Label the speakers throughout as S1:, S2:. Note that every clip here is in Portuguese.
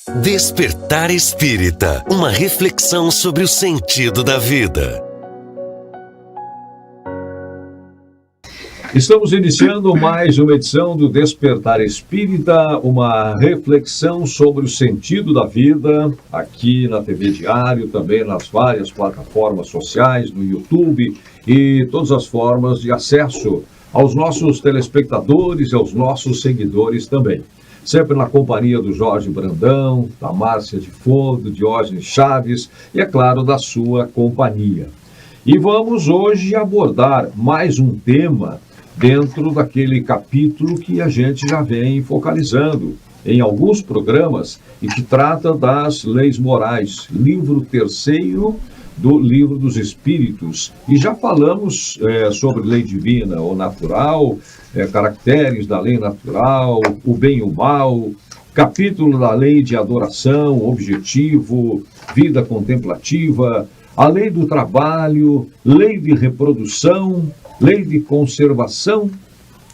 S1: Despertar Espírita, uma reflexão sobre o sentido da vida.
S2: Estamos iniciando mais uma edição do Despertar Espírita, uma reflexão sobre o sentido da vida, aqui na TV Diário, também nas várias plataformas sociais, no YouTube e todas as formas de acesso aos nossos telespectadores e aos nossos seguidores também. Sempre na companhia do Jorge Brandão, da Márcia de Fon, do Diógenes Chaves e, é claro, da sua companhia. E vamos hoje abordar mais um tema dentro daquele capítulo que a gente já vem focalizando em alguns programas e que trata das leis morais, livro 3º do Livro dos Espíritos. E já falamos sobre lei divina ou natural, caracteres da lei natural, o bem e o mal, capítulo da lei de adoração, objetivo, vida contemplativa, a lei do trabalho, lei de reprodução, lei de conservação.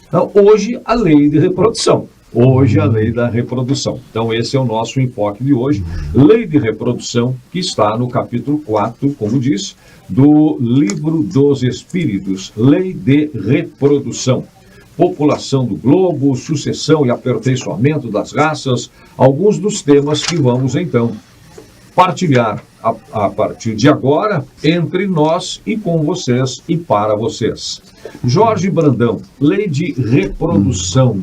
S2: Então, hoje, a lei de reprodução. Hoje, a lei da reprodução. Então, esse é o nosso enfoque de hoje. Lei de reprodução, que está no capítulo 4, como disse, do Livro dos Espíritos. Lei de reprodução. População do globo, sucessão e aperfeiçoamento das raças. Alguns dos temas que vamos, então, partilhar a partir de agora, entre nós e com vocês e para vocês. Jorge Brandão, lei de reprodução.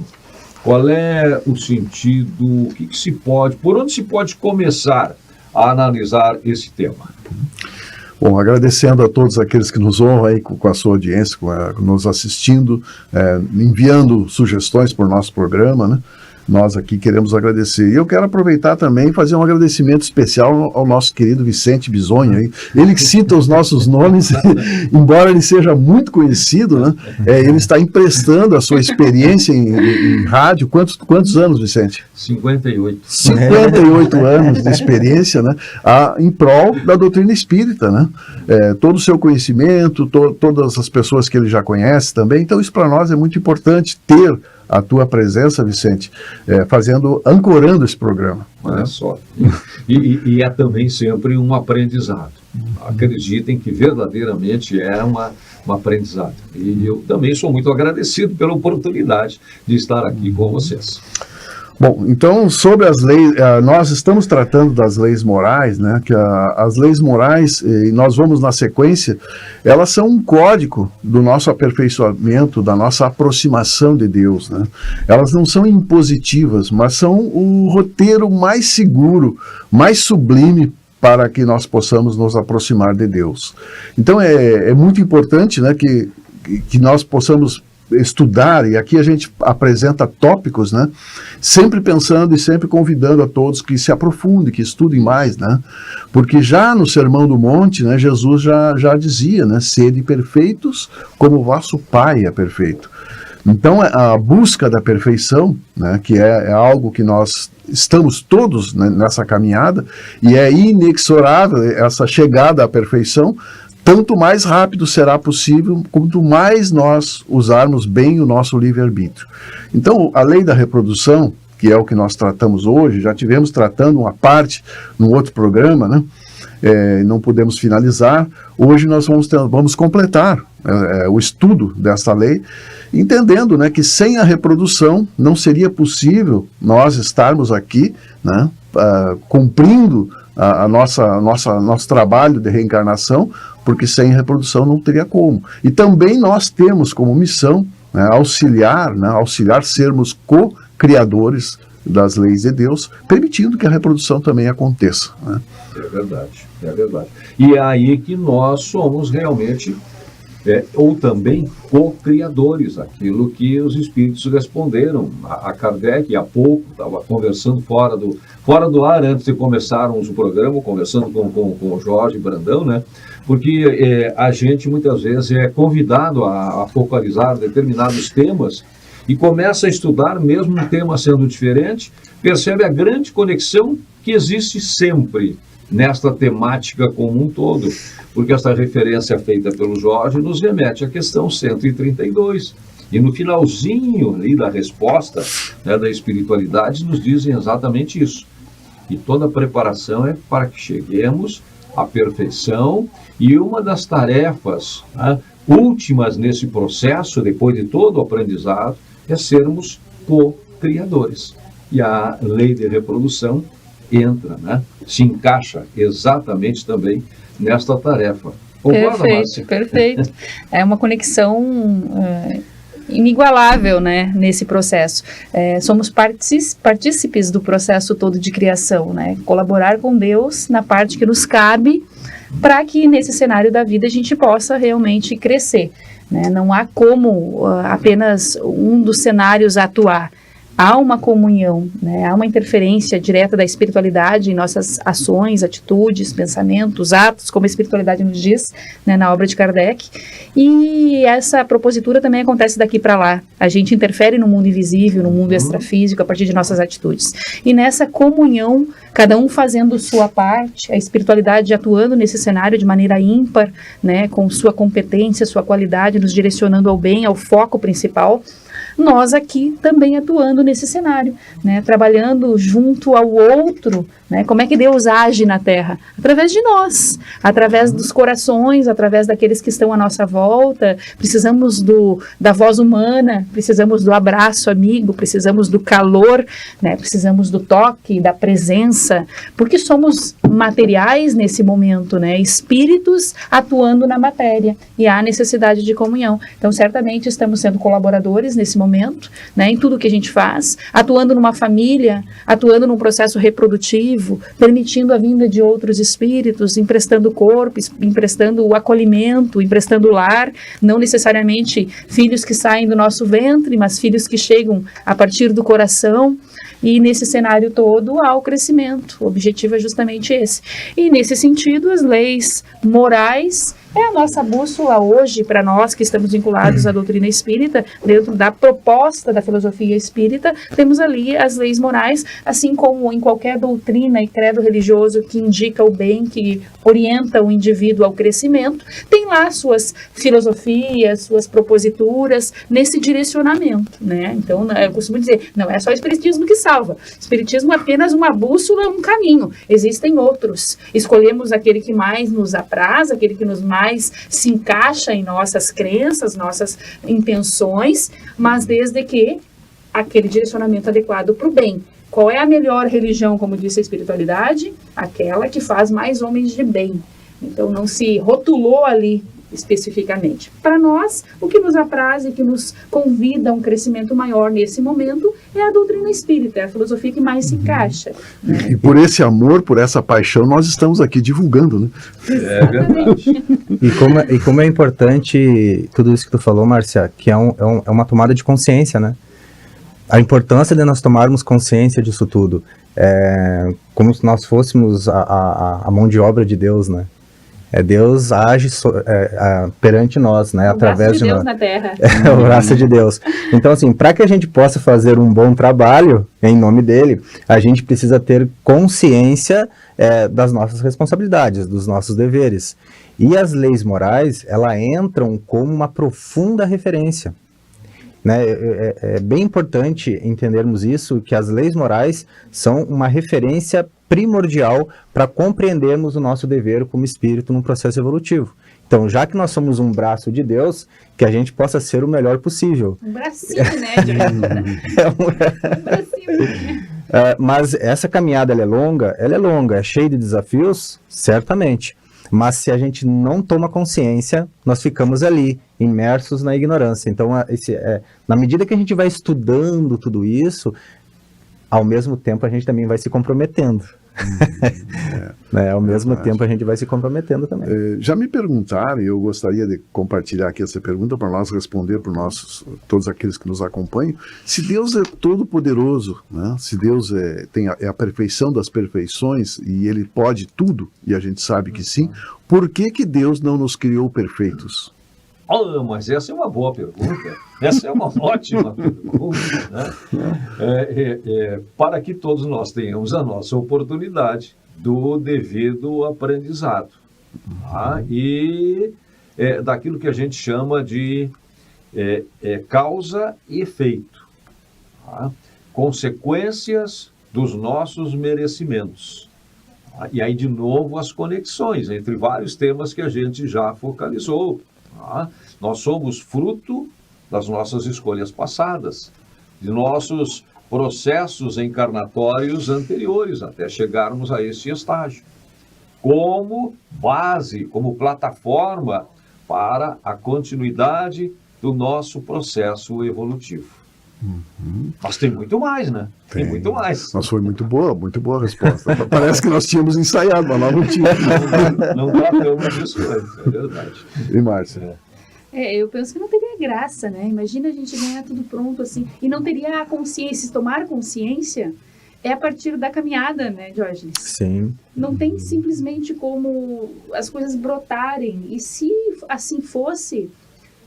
S2: Qual é o sentido, o que se pode, por onde se pode começar a analisar esse tema?
S3: Bom, agradecendo a todos aqueles que nos honram aí com a sua audiência, nos assistindo, enviando sugestões para o nosso programa, né? Nós aqui queremos agradecer. E eu quero aproveitar também e fazer um agradecimento especial ao nosso querido Vicente Bisonha. Ele que cita os nossos nomes, embora ele seja muito conhecido, né? Ele está emprestando a sua experiência em rádio. Quantos anos, Vicente?
S2: 58.
S3: 58 anos de experiência, né? Em prol da doutrina espírita, né? Todo o seu conhecimento, todas as pessoas que ele já conhece também. Então, isso para nós é muito importante ter a tua presença, Vicente, ancorando esse programa.
S2: Olha só. E é também sempre um aprendizado. Acreditem que verdadeiramente é um aprendizado. E eu também sou muito agradecido pela oportunidade de estar aqui com vocês.
S3: Bom, então, sobre as leis, nós estamos tratando das leis morais, né, que as leis morais, e nós vamos na sequência, elas são um código do nosso aperfeiçoamento, da nossa aproximação de Deus, né? Elas não são impositivas, mas são o roteiro mais seguro, mais sublime para que nós possamos nos aproximar de Deus. Então, é muito importante, né, que nós possamos estudar, e aqui a gente apresenta tópicos, né, sempre pensando e sempre convidando a todos que se aprofundem, que estudem mais, né, porque já no Sermão do Monte, né, Jesus já dizia, né, sede perfeitos como vosso Pai é perfeito. Então a busca da perfeição, né, que é algo que nós estamos todos, né, nessa caminhada, e é inexorável essa chegada à perfeição. Tanto mais rápido será possível, quanto mais nós usarmos bem o nosso livre-arbítrio. Então, a lei da reprodução, que é o que nós tratamos hoje, já tivemos tratando uma parte num outro programa, né? Não podemos finalizar. Hoje nós vamos completar o estudo dessa lei, entendendo, né, que sem a reprodução não seria possível nós estarmos aqui, né, cumprindo nosso trabalho de reencarnação, porque sem reprodução não teria como. E também nós temos como missão, né, auxiliar sermos co-criadores das leis de Deus, permitindo que a reprodução também aconteça, né?
S2: É verdade. E é aí que nós somos realmente, ou também co-criadores, aquilo que os espíritos responderam a Kardec há pouco, estava conversando fora do ar, antes de começarmos o programa, conversando com o Jorge Brandão, né? Porque a gente muitas vezes é convidado a focalizar determinados temas e começa a estudar, mesmo um tema sendo diferente, percebe a grande conexão que existe sempre nesta temática como um todo, porque esta referência feita pelo Jorge nos remete à questão 132. E no finalzinho ali da resposta, né, da espiritualidade, nos dizem exatamente isso. E toda a preparação é para que cheguemos à perfeição. E uma das tarefas, né, últimas nesse processo, depois de todo o aprendizado, é sermos co-criadores. E a lei de reprodução entra, né, se encaixa exatamente também nesta tarefa. Concorda,
S4: Perfeito,
S2: Márcia?
S4: perfeito. É uma conexão inigualável, né, nesse processo. Somos partícipes do processo todo de criação, né? Colaborar com Deus na parte que nos cabe para que nesse cenário da vida a gente possa realmente crescer, né? Não há como apenas um dos cenários atuar. Há uma comunhão, né? Há uma interferência direta da espiritualidade em nossas ações, atitudes, pensamentos, atos, como a espiritualidade nos diz, né, na obra de Kardec. E essa propositura também acontece daqui para lá. A gente interfere no mundo invisível, no mundo extrafísico, a partir de nossas atitudes. E nessa comunhão, cada um fazendo sua parte, a espiritualidade atuando nesse cenário de maneira ímpar, né, com sua competência, sua qualidade, nos direcionando ao bem, ao foco principal. Nós aqui também atuando nesse cenário, né, trabalhando junto ao outro, né, como é que Deus age na Terra? Através de nós, através dos corações, através daqueles que estão à nossa volta. Precisamos da voz humana, precisamos do abraço amigo, precisamos do calor, né, precisamos do toque, da presença, porque somos materiais nesse momento, né, espíritos atuando na matéria, e há necessidade de comunhão. Então, certamente estamos sendo colaboradores nesse momento, né, em tudo que a gente faz, atuando numa família, atuando num processo reprodutivo, permitindo a vinda de outros espíritos, emprestando corpo, emprestando o acolhimento, emprestando o lar, não necessariamente filhos que saem do nosso ventre, mas filhos que chegam a partir do coração. E nesse cenário todo há o crescimento. O objetivo é justamente esse. E nesse sentido, as leis morais é a nossa bússola hoje, para nós que estamos vinculados à doutrina espírita, dentro da proposta da filosofia espírita, temos ali as leis morais, assim como em qualquer doutrina e credo religioso que indica o bem, que orienta o indivíduo ao crescimento, tem lá suas filosofias, suas proposituras nesse direcionamento, né? Então, eu costumo dizer, não é só o espiritismo que salva. O espiritismo é apenas uma bússola, um caminho. Existem outros. Escolhemos aquele que mais nos apraz, aquele que nos mais se encaixa em nossas crenças, nossas intenções, mas desde que aquele direcionamento adequado para o bem. Qual é a melhor religião, como disse a espiritualidade? Aquela que faz mais homens de bem. Então não se rotulou ali especificamente. Para nós, o que nos apraz e que nos convida a um crescimento maior nesse momento é a doutrina espírita, é a filosofia que mais se encaixa, né?
S3: E por esse amor, por essa paixão, nós estamos aqui divulgando, né?
S2: É verdade.
S5: E como é importante tudo isso que tu falou, Márcia, que é uma tomada de consciência, né? A importância de nós tomarmos consciência disso tudo, como se nós fôssemos a mão de obra de Deus, né? Deus age perante nós, né? Através de
S4: Deus
S5: nós.
S4: Na Terra.
S5: É o braço de Deus. Então, assim, para que a gente possa fazer um bom trabalho em nome dele, a gente precisa ter consciência das nossas responsabilidades, dos nossos deveres. E as leis morais, elas entram como uma profunda referência, né? É bem importante entendermos isso, que as leis morais são uma referência primordial para compreendermos o nosso dever como espírito num processo evolutivo. Então, já que nós somos um braço de Deus, que a gente possa ser o melhor possível.
S4: Um bracinho, né? Um bracinho.
S5: Mas essa caminhada ela é longa, é cheia de desafios, certamente. Mas se a gente não toma consciência, nós ficamos ali, imersos na ignorância. Então, na medida que a gente vai estudando tudo isso, ao mesmo tempo a gente também vai se comprometendo. Ao mesmo tempo a gente vai se comprometendo também.
S3: Já me perguntaram, e eu gostaria de compartilhar aqui essa pergunta para nós responder para todos aqueles que nos acompanham, se Deus é todo poderoso, né? Se Deus é a perfeição das perfeições e Ele pode tudo, e a gente sabe que sim, por que Deus não nos criou perfeitos?
S2: Mas essa é uma boa pergunta. Essa é uma ótima pergunta, né? Para que todos nós tenhamos a nossa oportunidade do devido aprendizado. Tá? E daquilo que a gente chama de causa e efeito. Tá? Consequências dos nossos merecimentos. E aí, de novo, as conexões entre vários temas que a gente já focalizou. Tá? Nós somos fruto das nossas escolhas passadas, de nossos processos encarnatórios anteriores, até chegarmos a esse estágio, como base, como plataforma para a continuidade do nosso processo evolutivo. Mas tem muito mais, né? Tem muito mais.
S3: Mas foi muito boa a resposta. Parece que nós tínhamos ensaiado, mas nós não tínhamos.
S2: Não tratamos disso antes, é verdade.
S3: E Márcia?
S4: Eu penso que não teria graça, né? Imagina a gente ganhar tudo pronto assim, e não teria a consciência, tomar consciência é a partir da caminhada, né, Diógenes?
S5: Sim.
S4: Não tem simplesmente como as coisas brotarem, e se assim fosse,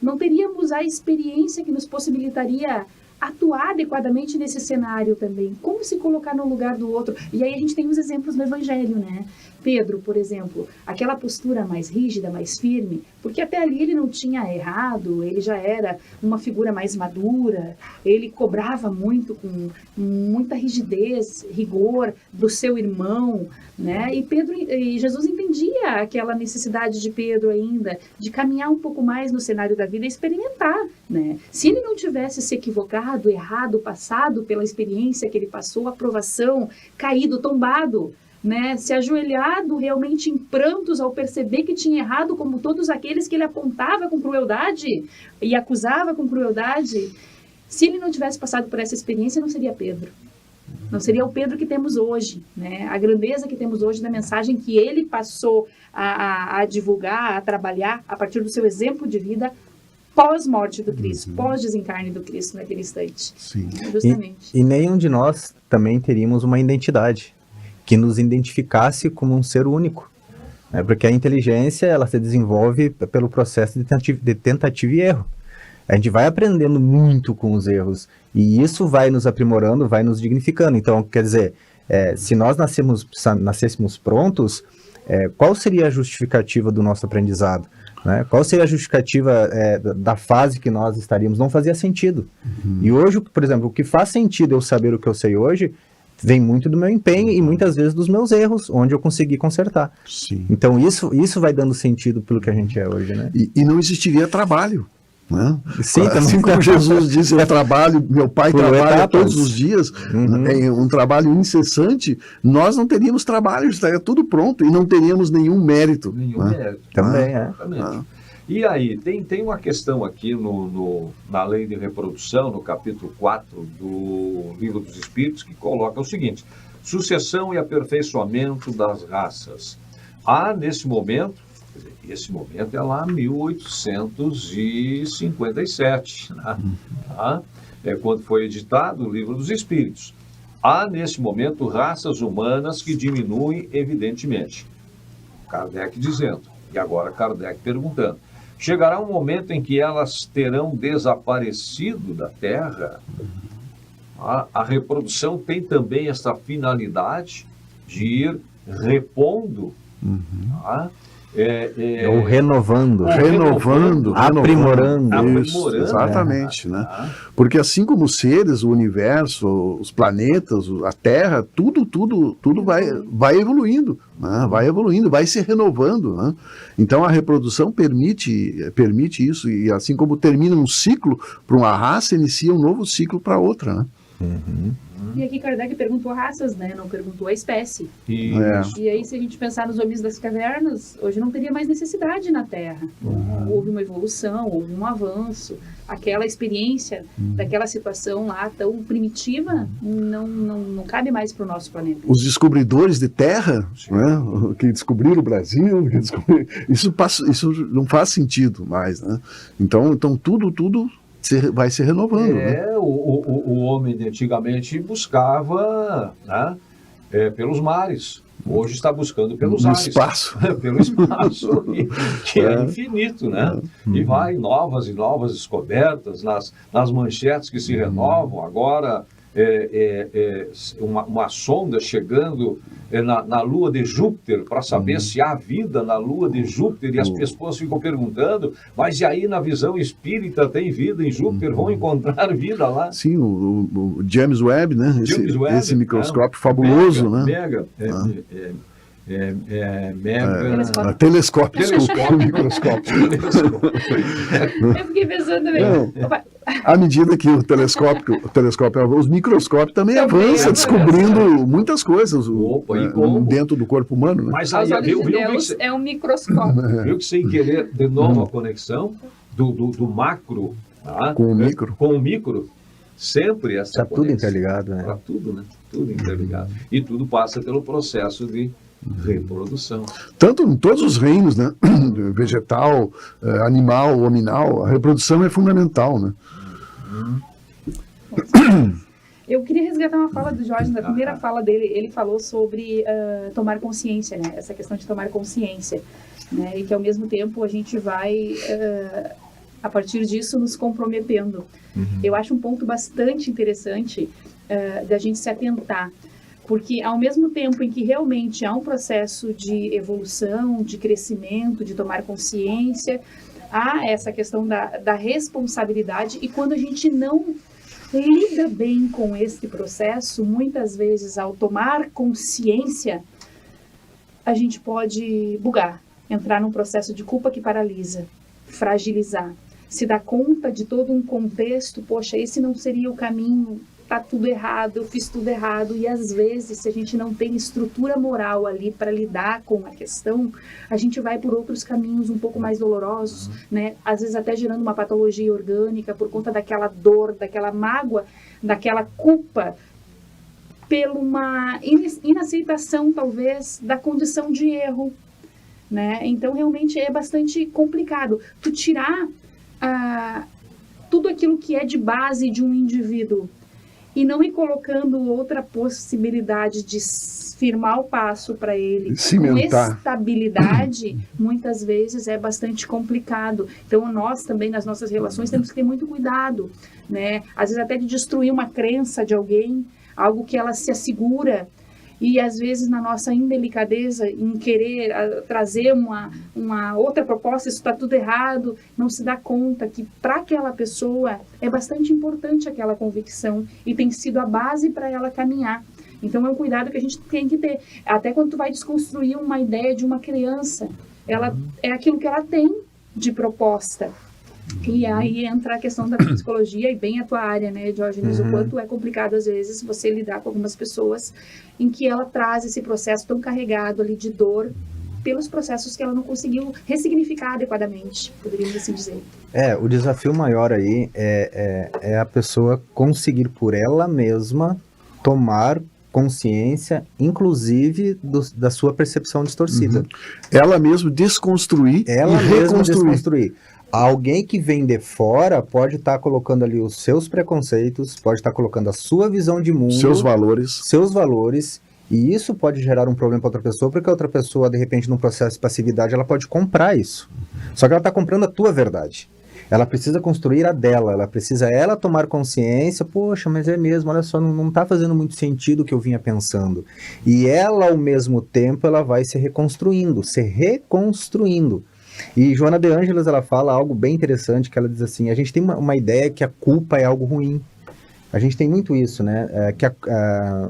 S4: não teríamos a experiência que nos possibilitaria atuar adequadamente nesse cenário também. Como se colocar no lugar do outro? E aí a gente tem os exemplos no Evangelho, né? Pedro, por exemplo, aquela postura mais rígida, mais firme, porque até ali ele não tinha errado, ele já era uma figura mais madura, ele cobrava muito, com muita rigidez, rigor do seu irmão, né? E Jesus entendia aquela necessidade de Pedro ainda, de caminhar um pouco mais no cenário da vida e experimentar, né? Se ele não tivesse se equivocado, errado, passado pela experiência que ele passou, aprovação, caído, tombado, né, se ajoelhado realmente em prantos ao perceber que tinha errado, como todos aqueles que ele apontava com crueldade e acusava com crueldade, se ele não tivesse passado por essa experiência, não seria Pedro. Não seria o Pedro que temos hoje, né? A grandeza que temos hoje da mensagem que ele passou a divulgar, a trabalhar a partir do seu exemplo de vida pós-morte do Cristo, pós-desencarne do Cristo naquele instante.
S3: Sim.
S4: Justamente.
S5: E nenhum de nós também teríamos uma identidade que nos identificasse como um ser único, né? Porque a inteligência, ela se desenvolve pelo processo de tentativa e erro. A gente vai aprendendo muito com os erros, e isso vai nos aprimorando, vai nos dignificando. Então, quer dizer, se nós nascêssemos prontos, qual seria a justificativa do nosso aprendizado? Né? Qual seria a justificativa da fase que nós estaríamos? Não fazia sentido. E hoje, por exemplo, o que faz sentido eu saber o que eu sei hoje, vem muito do meu empenho e muitas vezes dos meus erros, onde eu consegui consertar.
S3: Sim.
S5: Então isso vai dando sentido pelo que a gente é hoje, né?
S3: E não existiria trabalho, né?
S5: Sim,
S3: assim como Jesus disse, eu trabalho, meu pai trabalha todos os dias, é um trabalho incessante, nós não teríamos trabalho, estaria tudo pronto e não teríamos nenhum mérito.
S2: Nenhum mérito.
S5: Também
S2: Exatamente. E aí, tem uma questão aqui na Lei de Reprodução, no capítulo 4 do Livro dos Espíritos, que coloca o seguinte: sucessão e aperfeiçoamento das raças. Há nesse momento, esse momento é lá 1857, né? Tá? É quando foi editado o Livro dos Espíritos. Há nesse momento raças humanas que diminuem evidentemente. Kardec dizendo, e agora Kardec perguntando: chegará um momento em que elas terão desaparecido da Terra? A reprodução tem também essa finalidade de ir repondo,
S5: ou renovando, aprimorando.
S3: Exatamente, né? Porque assim como os seres, o universo, os planetas, a Terra, tudo vai evoluindo, né? Vai evoluindo, vai se renovando, né? Então a reprodução permite isso, e assim como termina um ciclo para uma raça, inicia um novo ciclo para outra, né?
S4: E aqui Kardec perguntou raças, né? Não perguntou a espécie. E aí, se a gente pensar nos homens das cavernas, hoje não teria mais necessidade na Terra. Houve uma evolução, houve um avanço. Aquela experiência daquela situação lá tão primitiva não cabe mais para o nosso planeta.
S3: Os descobridores de terra, né, que descobriram o Brasil, isso não faz sentido mais, né? Então tudo vai se renovando. Né?
S2: O homem de antigamente buscava, né, pelos mares. Hoje está buscando pelos ares.
S3: Espaço.
S2: Pelo espaço, que é infinito, né? E vai novas e novas descobertas nas manchetes que se renovam. Agora, uma sonda chegando na Lua de Júpiter para saber se há vida na Lua de Júpiter, e as pessoas ficam perguntando, mas e aí na visão espírita tem vida em Júpiter? Vão encontrar vida lá?
S3: Sim, o James Webb, né? Esse microscópio fabuloso, né?
S2: Mega.
S3: Telescópio, microscópio.
S4: Eu fiquei pensando também.
S3: À medida que o telescópio os microscópios também avançam, descobrindo muitas coisas dentro do corpo humano, né?
S2: Mas aí,
S4: viu, Deus é um microscópio.
S2: Viu que sem querer, de novo, a conexão do macro
S3: com o micro.
S2: Com o micro, sempre essa
S5: conexão. Está tudo interligado, né?
S2: Está tudo, né? Tudo interligado. E tudo passa pelo processo de reprodução.
S3: Tanto em todos os reinos, né? Vegetal, animal, hominal, a reprodução é fundamental, né?
S4: Eu queria resgatar uma fala do Jorge, na primeira fala dele, ele falou sobre tomar consciência, né? Essa questão de tomar consciência, né? E que ao mesmo tempo a gente vai, a partir disso, nos comprometendo. Eu acho um ponto bastante interessante da gente se atentar, porque ao mesmo tempo em que realmente há um processo de evolução, de crescimento, de tomar consciência, há essa questão da responsabilidade, e quando a gente não lida bem com esse processo, muitas vezes ao tomar consciência, a gente pode bugar, entrar num processo de culpa que paralisa, fragilizar, se dar conta de todo um contexto, poxa, esse não seria o caminho, tá tudo errado, eu fiz tudo errado, e às vezes, se a gente não tem estrutura moral ali para lidar com a questão, a gente vai por outros caminhos um pouco mais dolorosos, né? Às vezes até gerando uma patologia orgânica por conta daquela dor, daquela mágoa, daquela culpa, pela uma inaceitação, talvez, da condição de erro, né? Então, realmente é bastante complicado. Tu tirar tudo aquilo que é de base de um indivíduo e não ir colocando outra possibilidade de firmar o passo para ele com estabilidade, muitas vezes é bastante complicado. Então, nós também, nas nossas relações, temos que ter muito cuidado, né? Às vezes até de destruir uma crença de alguém, algo que ela se assegura, e às vezes na nossa indelicadeza, em querer trazer uma outra proposta, isso está tudo errado, não se dá conta que para aquela pessoa é bastante importante aquela convicção e tem sido a base para ela caminhar. Então é um cuidado que a gente tem que ter. Até quando tu vai desconstruir uma ideia de uma criança, ela é aquilo que ela tem de proposta. E aí entra a questão da psicologia, e bem a tua área, né, Diógenes, o quanto é complicado às vezes você lidar com algumas pessoas em que ela traz esse processo tão carregado ali de dor pelos processos que ela não conseguiu ressignificar adequadamente, poderíamos assim dizer.
S5: O desafio maior aí é a pessoa conseguir por ela mesma tomar consciência, inclusive da sua percepção distorcida.
S3: Ela mesma desconstruir
S5: ela mesma desconstruir. Alguém que vem de fora pode estar colocando ali os seus preconceitos, pode estar colocando a sua visão de mundo, seus valores, e isso pode gerar um problema para outra pessoa, porque a outra pessoa, de repente, num processo de passividade, ela pode comprar isso. Só que ela está comprando a tua verdade. Ela precisa construir a dela, ela precisa tomar consciência, poxa, mas é mesmo, olha só, não está fazendo muito sentido o que eu vinha pensando. E ela, ao mesmo tempo, ela vai se reconstruindo. E Joana de Ângeles, ela fala algo bem interessante, que ela diz assim, a gente tem uma ideia que a culpa é algo ruim. A gente tem muito isso, né?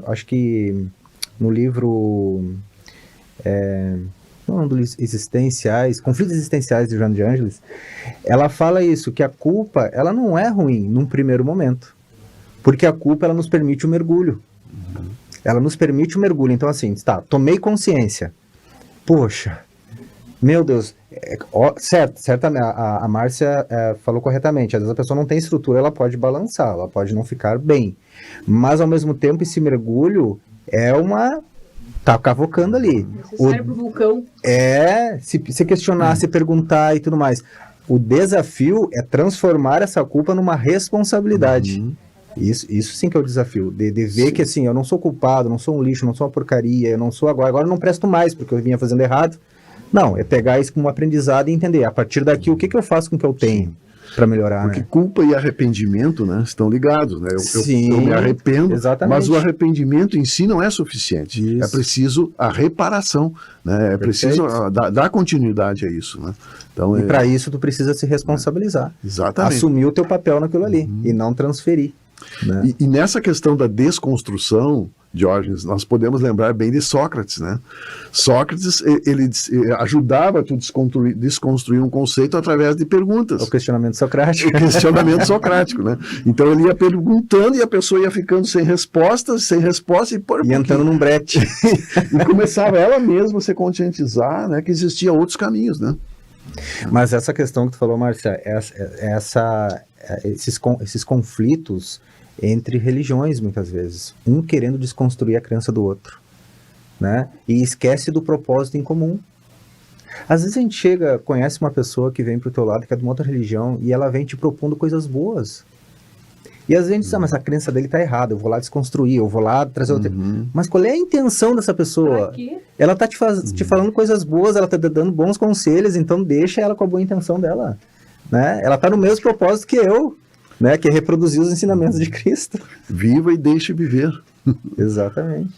S5: Acho que no livro Conflitos Existenciais de Joana de Ângeles, ela fala isso, que a culpa, ela não é ruim num primeiro momento. Porque a culpa, ela nos permite o mergulho. Ela nos permite o mergulho. Então, assim, tomei consciência. Poxa, meu Deus, certo, a Márcia falou corretamente, às vezes a pessoa não tem estrutura, ela pode balançar, ela pode não ficar bem, mas ao mesmo tempo esse mergulho tá cavocando ali.
S4: Necessário pro vulcão.
S5: Se questionar, se perguntar e tudo mais. O desafio é transformar essa culpa numa responsabilidade. Isso sim que é o desafio, de ver que assim, eu não sou culpado, não sou um lixo, não sou uma porcaria, eu não sou agora eu não presto mais porque eu vinha fazendo errado. Não, é pegar isso como um aprendizado e entender, a partir daqui, o que eu faço com o que eu tenho? para melhorar,
S3: Porque
S5: né?
S3: culpa e arrependimento, né, estão ligados, né?
S5: Sim,
S3: eu me arrependo,
S5: exatamente.
S3: mas o arrependimento em si não é suficiente.
S5: Isso.
S3: É preciso a reparação, né? É preciso dar continuidade a isso, né? Então,
S5: E para isso tu precisa se responsabilizar.
S3: exatamente.
S5: Assumir o teu papel naquilo ali e não transferir. Né?
S3: E nessa questão da desconstrução, Diógenes, nós podemos lembrar bem de Sócrates, né? Sócrates, ele ajudava a tu desconstruir um conceito através de perguntas.
S5: O questionamento socrático.
S3: O questionamento socrático, né? Então ele ia perguntando e a pessoa ia ficando sem resposta,
S5: E entrando num brete.
S3: e começava ela mesma a se conscientizar, né, que existiam outros caminhos, né?
S5: Mas essa questão que tu falou, Márcia, esses conflitos entre religiões, muitas vezes, um querendo desconstruir a crença do outro, né? E esquece do propósito em comum. Às vezes a gente conhece uma pessoa que vem pro teu lado, que é de uma outra religião, e ela vem te propondo coisas boas. E às vezes a gente diz, mas a crença dele tá errada, eu vou lá desconstruir, eu vou lá trazer outra. Mas qual é a intenção dessa pessoa? Ela tá te falando coisas boas, ela tá dando bons conselhos, então deixa ela com a boa intenção dela, né? Ela tá no mesmo propósito que eu, né? Que é reproduzir os ensinamentos de Cristo.
S3: Viva e deixe viver.
S5: Exatamente.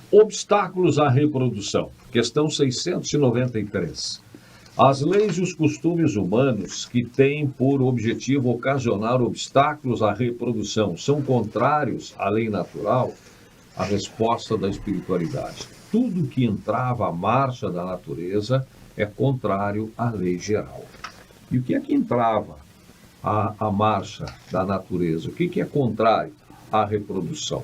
S2: Obstáculos à reprodução. Questão 693. As leis e os costumes humanos que têm por objetivo ocasionar obstáculos à reprodução são contrários à lei natural? A resposta da espiritualidade. Tudo que entrava à marcha da natureza é contrário à lei geral. E o que é que entrava à marcha da natureza? O que é contrário à reprodução?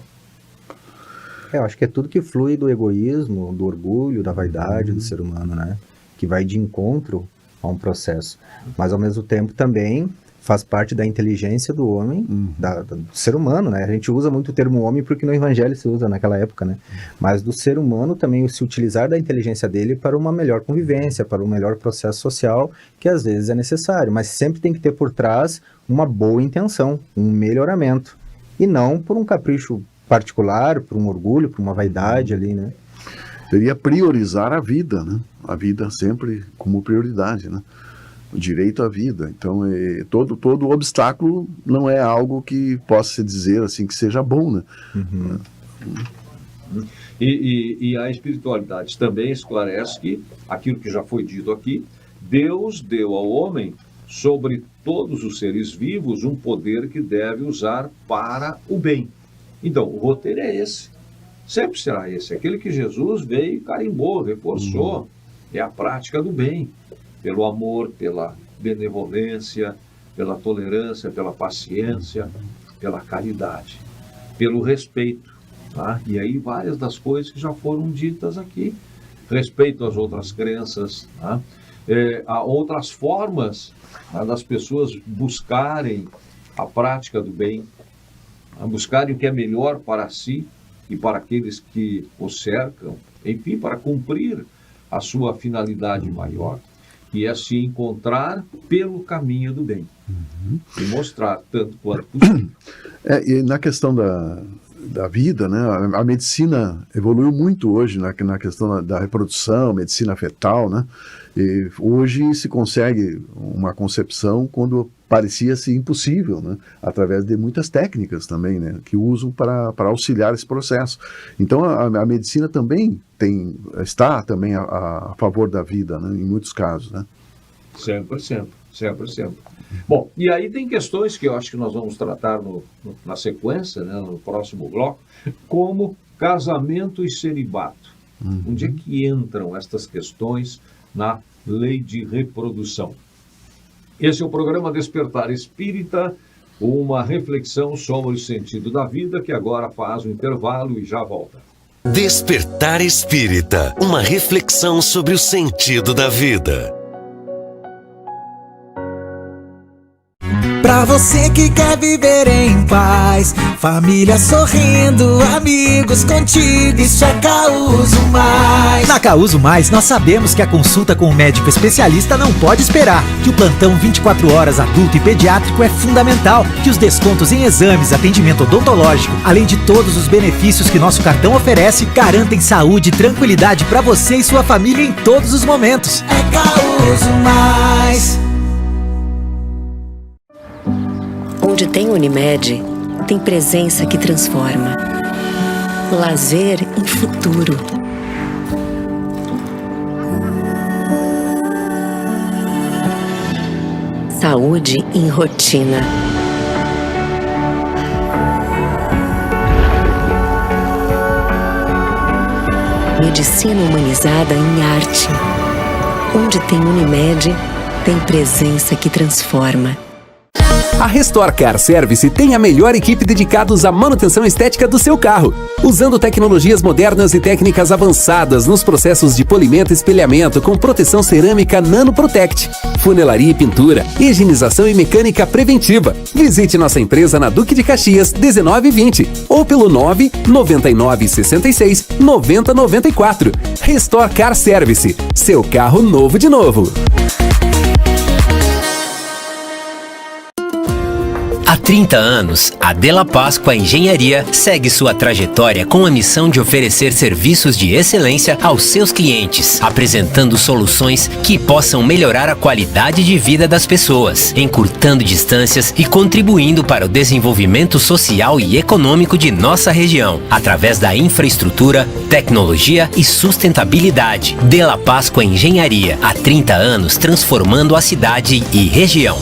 S5: Eu acho que é tudo que flui do egoísmo, do orgulho, da vaidade do ser humano, né? Que vai de encontro a um processo. Mas, ao mesmo tempo, também faz parte da inteligência do homem, do ser humano, né? A gente usa muito o termo homem porque no evangelho se usa naquela época, né? Mas do ser humano também se utilizar da inteligência dele para uma melhor convivência, para um melhor processo social, que às vezes é necessário. Mas sempre tem que ter por trás uma boa intenção, um melhoramento. E não por um capricho particular, por um orgulho, por uma vaidade ali, né?
S3: Seria priorizar a vida, né? A vida sempre como prioridade, né? O direito à vida. Então, todo obstáculo não é algo que possa se dizer assim que seja bom, né?
S2: E a espiritualidade também esclarece que aquilo que já foi dito aqui, Deus deu ao homem, sobre todos os seres vivos, um poder que deve usar para o bem. Então, o roteiro é esse. Sempre será esse. Aquele que Jesus veio e carimbou, reforçou. É a prática do bem. Pelo amor, pela benevolência, pela tolerância, pela paciência, pela caridade, pelo respeito. Tá? E aí várias das coisas que já foram ditas aqui. Respeito às outras crenças, tá? Há outras formas, tá, das pessoas buscarem a prática do bem, buscarem o que é melhor para si e para aqueles que o cercam, enfim, para cumprir a sua finalidade maior, que é se encontrar pelo caminho do bem e mostrar tanto quanto possível.
S3: E na questão da vida, né, a medicina evoluiu muito hoje na questão da reprodução, medicina fetal, né? E hoje se consegue uma concepção quando parecia-se impossível, né? Através de muitas técnicas também, né? Que usam para auxiliar esse processo. Então a medicina também está também a favor da vida, né? Em muitos casos, né?
S2: Sempre. Bom, e aí tem questões que eu acho que nós vamos tratar na sequência, né, no próximo bloco, como casamento e celibato. Onde é que entram estas questões na lei de reprodução? Esse é o programa Despertar Espírita, uma reflexão sobre o sentido da vida, que agora faz um intervalo e já volta.
S1: Despertar Espírita, uma reflexão sobre o sentido da vida.
S6: Pra você que quer viver em paz, família sorrindo, amigos contigo, isso é Causo Mais.
S7: Na Causo Mais, nós sabemos que a consulta com o médico especialista não pode esperar, que o plantão 24 horas adulto e pediátrico é fundamental, que os descontos em exames, atendimento odontológico, além de todos os benefícios que nosso cartão oferece, garantem saúde e tranquilidade pra você e sua família em todos os momentos.
S6: É Causo Mais.
S8: Onde tem Unimed, tem presença que transforma. Lazer em futuro. Saúde em rotina. Medicina humanizada em arte. Onde tem Unimed, tem presença que transforma.
S9: A Restore Car Service tem a melhor equipe dedicados à manutenção estética do seu carro, usando tecnologias modernas e técnicas avançadas nos processos de polimento e espelhamento com proteção cerâmica Nano Protect, funelaria e pintura, higienização e mecânica preventiva. Visite nossa empresa na Duque de Caxias 1920 ou pelo 99966 9094. Restore Car Service, seu carro novo de novo.
S10: Há 30 anos, a Della Páscoa Engenharia segue sua trajetória com a missão de oferecer serviços de excelência aos seus clientes, apresentando soluções que possam melhorar a qualidade de vida das pessoas, encurtando distâncias e contribuindo para o desenvolvimento social e econômico de nossa região, através da infraestrutura, tecnologia e sustentabilidade. Della Páscoa Engenharia, há 30 anos transformando a cidade e região.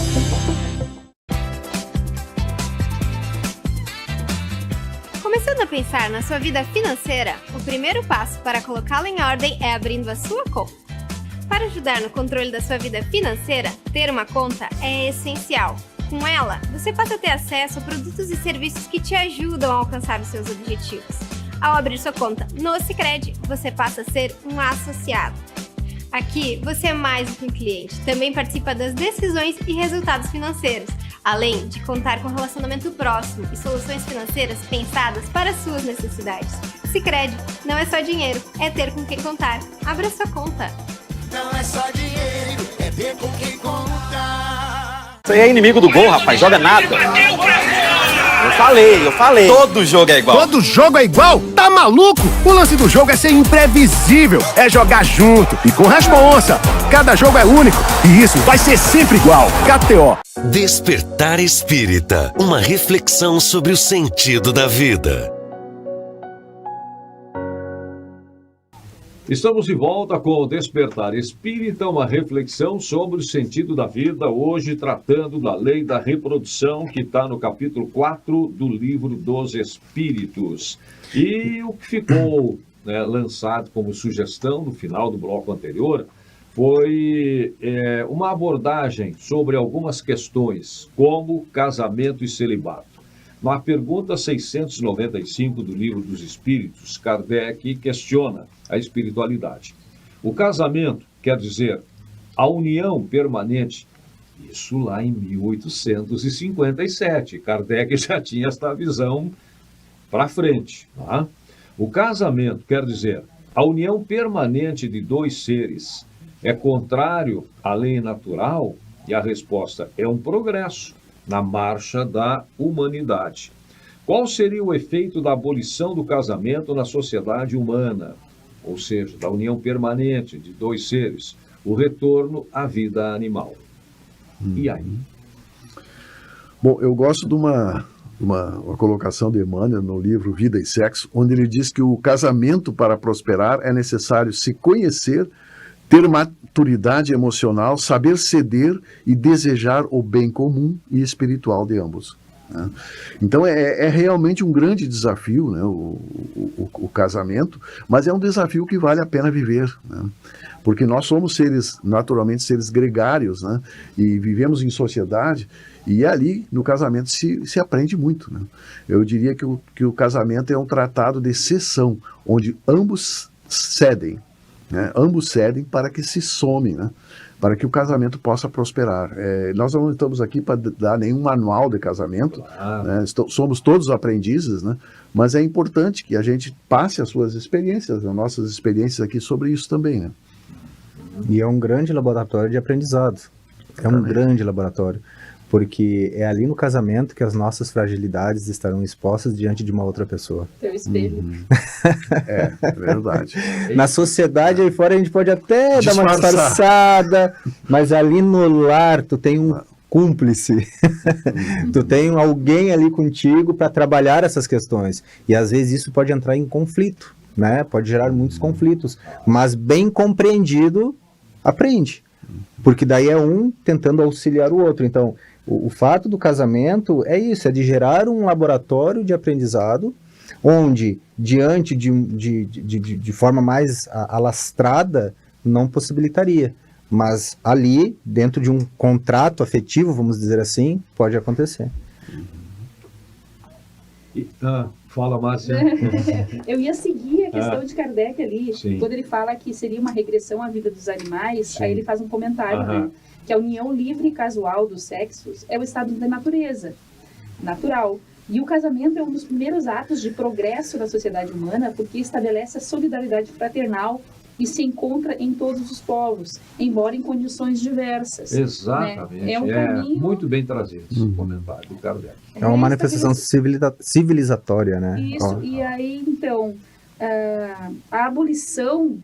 S11: Começando a pensar na sua vida financeira, o primeiro passo para colocá-la em ordem é abrindo a sua conta. Para ajudar no controle da sua vida financeira, ter uma conta é essencial. Com ela, você passa a ter acesso a produtos e serviços que te ajudam a alcançar os seus objetivos. Ao abrir sua conta no Sicredi, você passa a ser um associado. Aqui, você é mais do que um cliente, também participa das decisões e resultados financeiros, além de contar com relacionamento próximo e soluções financeiras pensadas para as suas necessidades. Sicredi não é só dinheiro, é ter com quem contar. Abra sua conta.
S12: Não é só dinheiro, é ter com quem contar.
S13: Você é inimigo do gol, rapaz, joga nada. Eu falei. Todo jogo é igual.
S14: Todo jogo é igual? Tá maluco? O lance do jogo é ser imprevisível, é jogar junto e com responsa. Cada jogo é único e isso vai ser sempre igual. KTO.
S1: Despertar Espírita, uma reflexão sobre o sentido da vida.
S2: Estamos de volta com o Despertar Espírita, uma reflexão sobre o sentido da vida, hoje tratando da lei da reprodução, que está no capítulo 4 do livro dos Espíritos. E o que ficou lançado como sugestão no final do bloco anterior foi uma abordagem sobre algumas questões, como casamento e celibato. Na pergunta 695 do Livro dos Espíritos, Kardec questiona a espiritualidade. O casamento quer dizer a união permanente. Isso lá em 1857. Kardec já tinha esta visão para frente. Tá? O casamento quer dizer a união permanente de dois seres. É contrário à lei natural? E a resposta é um progresso na marcha da humanidade. Qual seria o efeito da abolição do casamento na sociedade humana? Ou seja, da união permanente de dois seres, o retorno à vida animal. E aí?
S3: Bom, eu gosto de uma colocação de Emmanuel no livro Vida e Sexo, onde ele diz que o casamento, para prosperar, é necessário se conhecer, ter maturidade emocional, saber ceder e desejar o bem comum e espiritual de ambos. Né? Então é realmente um grande desafio, né, o casamento, mas é um desafio que vale a pena viver, né? Porque nós somos seres, naturalmente, seres gregários, né? E vivemos em sociedade, e ali no casamento se aprende muito, né? Eu diria que o casamento é um tratado de cessão, onde ambos cedem. Né? Ambos cedem para que se some, né? Para que o casamento possa prosperar. Nós não estamos aqui para dar nenhum manual de casamento, né? Somos todos aprendizes, né? Mas é importante que a gente passe as suas experiências, as nossas experiências aqui sobre isso também. Né?
S5: E é um grande laboratório de aprendizado. É um grande laboratório. Porque é ali no casamento que as nossas fragilidades estarão expostas diante de uma outra pessoa.
S4: Teu espelho.
S3: É verdade.
S5: Na sociedade aí fora a gente pode até dar uma disfarçada, mas ali no lar tu tem cúmplice. Tu tem alguém ali contigo para trabalhar essas questões. E às vezes isso pode entrar em conflito, né? Pode gerar muitos conflitos. Mas bem compreendido, aprende. Porque daí é um tentando auxiliar o outro. Então, o fato do casamento é isso, é de gerar um laboratório de aprendizado, onde, diante de forma mais alastrada, não possibilitaria. Mas ali, dentro de um contrato afetivo, vamos dizer assim, pode acontecer.
S2: Fala, Márcia.
S4: Eu ia seguir a questão de Kardec ali,
S2: Sim.
S4: quando ele fala que seria uma regressão à vida dos animais,
S2: Sim.
S4: aí ele faz um comentário, né, que a união livre e casual dos sexos é o estado da natureza, natural. E o casamento é um dos primeiros atos de progresso da sociedade humana, porque estabelece a solidariedade fraternal e se encontra em todos os povos, embora em condições diversas.
S2: Exatamente.
S4: Né? É um caminho...
S2: muito bem trazido esse comentário do Kardec.
S5: É uma manifestação civilizatória, né?
S4: Isso, e aí, então, a abolição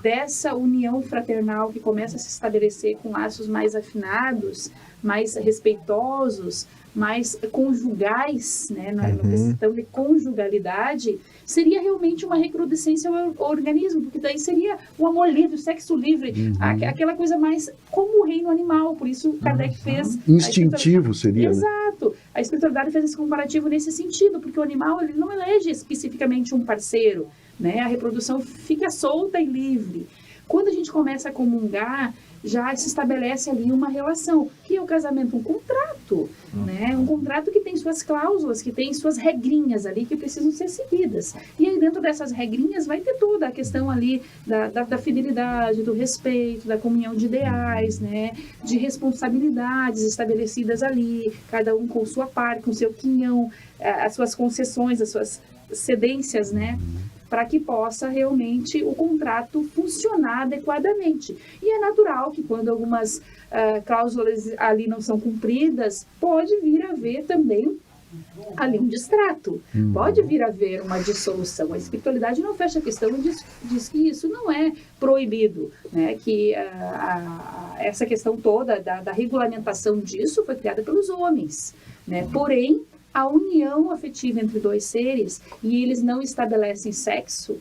S4: dessa união fraternal que começa a se estabelecer com laços mais afinados, mais respeitosos, mais conjugais, né, na questão de conjugalidade, seria realmente uma recrudescência ao organismo, porque daí seria o amor livre, o sexo livre, aquela coisa mais como o reino animal, por isso Kardec fez...
S3: Instintivo seria, né?
S4: Exato. A espiritualidade fez esse comparativo nesse sentido, porque o animal ele não elege especificamente um parceiro, né? A reprodução fica solta e livre. Quando a gente começa a comungar, já se estabelece ali uma relação, que é o casamento, um contrato, né? Um contrato que tem suas cláusulas, que tem suas regrinhas ali que precisam ser seguidas. E aí dentro dessas regrinhas vai ter toda a questão ali da fidelidade, do respeito, da comunhão de ideais, né? De responsabilidades estabelecidas ali, cada um com sua parte, com seu quinhão, as suas concessões, as suas cedências, né? Para que possa realmente o contrato funcionar adequadamente. E é natural que quando algumas cláusulas ali não são cumpridas, pode vir a haver também ali um distrato, pode vir a haver uma dissolução. A espiritualidade não fecha a questão e diz que isso não é proibido, né? Que essa questão toda da regulamentação disso foi criada pelos homens, né? Porém, a união afetiva entre dois seres, e eles não estabelecem sexo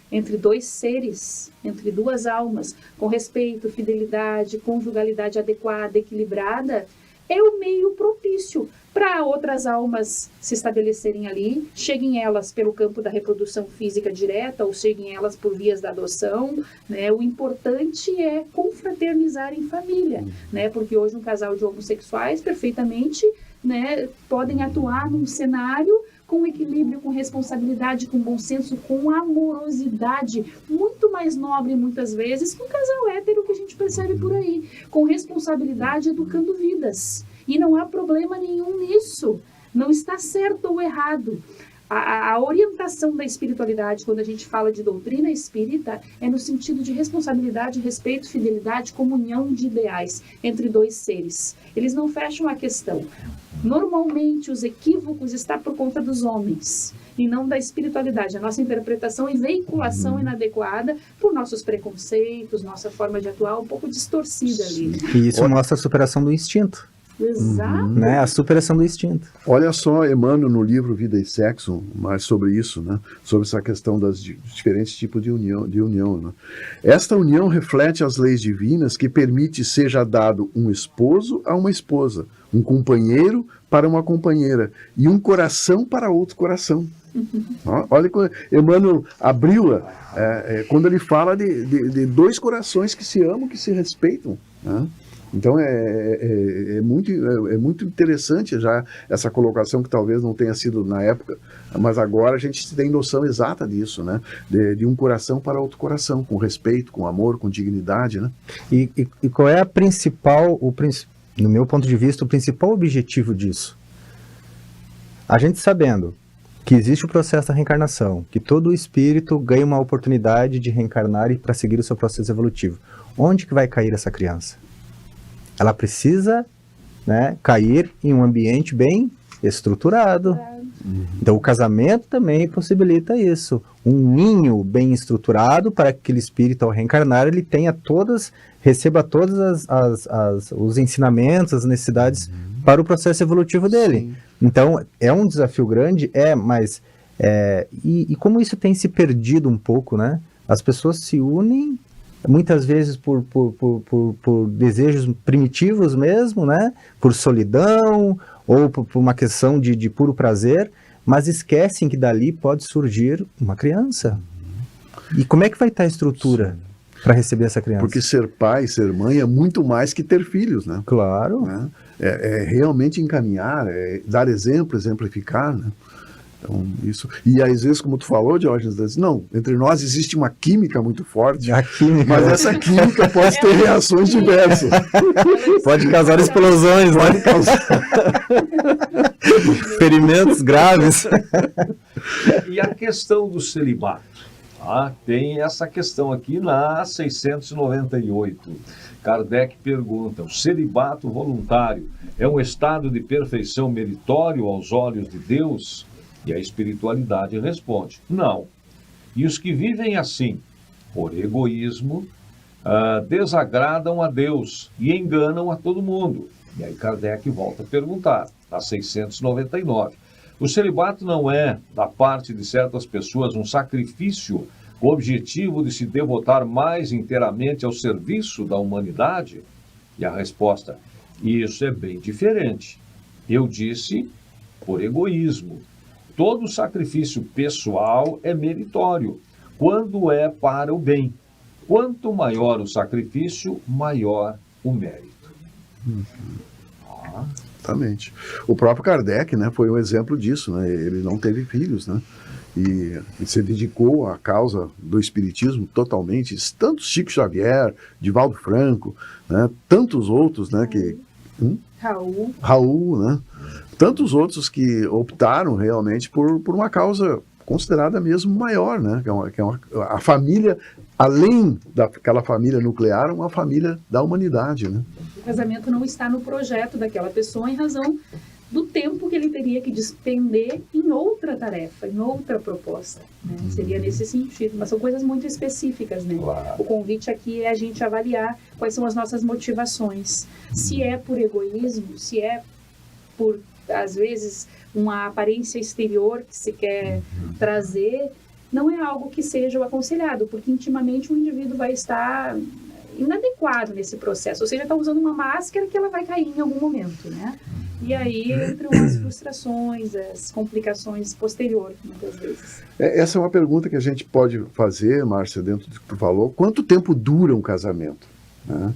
S4: entre dois seres, entre duas almas, com respeito, fidelidade, conjugalidade adequada, equilibrada, é o meio propício para outras almas se estabelecerem ali, cheguem elas pelo campo da reprodução física direta ou cheguem elas por vias da adoção, né? O importante é confraternizar em família, né? Porque hoje um casal de homossexuais perfeitamente, né, podem atuar num cenário com equilíbrio, com responsabilidade, com bom senso, com amorosidade, muito mais nobre muitas vezes que um casal hétero que a gente percebe por aí, com responsabilidade educando vidas. E não há problema nenhum nisso, não está certo ou errado. A orientação da espiritualidade, quando a gente fala de doutrina espírita, é no sentido de responsabilidade, respeito, fidelidade, comunhão de ideais entre dois seres. Eles não fecham a questão. Normalmente, os equívocos estão por conta dos homens e não da espiritualidade. A nossa interpretação e veiculação inadequada por nossos preconceitos, nossa forma de atuar um pouco distorcida ali.
S5: E isso mostra a superação do instinto.
S4: Exato.
S5: Né? A superação do instinto.
S3: Olha só, Emmanuel, no livro Vida e Sexo, mais sobre isso, né? Sobre essa questão das diferentes tipos de união. Né? Esta união reflete as leis divinas que permite seja dado um esposo a uma esposa, um companheiro para uma companheira e um coração para outro coração. Olha, Emmanuel abriu quando ele fala de dois corações que se amam, que se respeitam, né? Então é muito interessante já essa colocação, que talvez não tenha sido na época, mas agora a gente tem noção exata disso, né? De um coração para outro coração, com respeito, com amor, com dignidade, né?
S5: E qual é no meu ponto de vista, o principal objetivo disso? A gente sabendo que existe o processo da reencarnação, que todo espírito ganha uma oportunidade de reencarnar e para seguir o seu processo evolutivo. Onde que vai cair essa criança? Ela precisa, né, cair em um ambiente bem estruturado, Então o casamento também possibilita isso. Um ninho bem estruturado para que aquele espírito, ao reencarnar, ele receba todos os ensinamentos, as necessidades para o processo evolutivo dele. Sim. Então é um desafio grande, mas e como isso tem se perdido um pouco, né? As pessoas se unem muitas vezes por desejos primitivos mesmo, né? Por solidão ou por uma questão de puro prazer, mas esquecem que dali pode surgir uma criança. E como é que vai estar a estrutura para receber essa criança?
S3: Porque ser pai, ser mãe é muito mais que ter filhos, né?
S5: Claro.
S3: Né? É realmente encaminhar, dar exemplo, exemplificar, né? Então, isso. E às vezes, como tu falou, Diógenes, não, entre nós existe uma química muito forte, mas essa química pode ter reações diversas.
S5: Pode causar explosões, pode causar ferimentos graves.
S2: E a questão do celibato? Tem essa questão aqui na 698. Kardec pergunta: o celibato voluntário é um estado de perfeição meritório aos olhos de Deus? E a espiritualidade responde: não. E os que vivem assim, por egoísmo, desagradam a Deus e enganam a todo mundo. E aí Kardec volta a perguntar, na 699. O celibato não é, da parte de certas pessoas, um sacrifício com o objetivo de se devotar mais inteiramente ao serviço da humanidade? E a resposta: isso é bem diferente. Eu disse por egoísmo. Todo sacrifício pessoal é meritório, quando é para o bem. Quanto maior o sacrifício, maior o mérito.
S3: Exatamente. O próprio Kardec, né, foi um exemplo disso, né? Ele não teve filhos, né? E se dedicou à causa do espiritismo totalmente. Tanto Chico Xavier, Divaldo Franco, né? Tantos outros, né? Raul, né? Tantos outros que optaram realmente por uma causa considerada mesmo maior, né? A família, além daquela família nuclear, uma família da humanidade, né?
S4: O casamento não está no projeto daquela pessoa em razão do tempo que ele teria que despender em outra tarefa, em outra proposta, né? Seria nesse sentido, mas são coisas muito específicas, né? Claro. O convite aqui é a gente avaliar quais são as nossas motivações. Se é por egoísmo, se é por, às vezes, uma aparência exterior que se quer trazer, não é algo que seja o aconselhado, porque intimamente o indivíduo vai estar inadequado nesse processo, ou seja, está usando uma máscara que ela vai cair em algum momento, né? E aí entram as frustrações, as complicações posteriores, muitas vezes.
S3: Essa é uma pergunta que a gente pode fazer, Márcia, dentro do que tu falou. Quanto tempo dura um casamento? Né?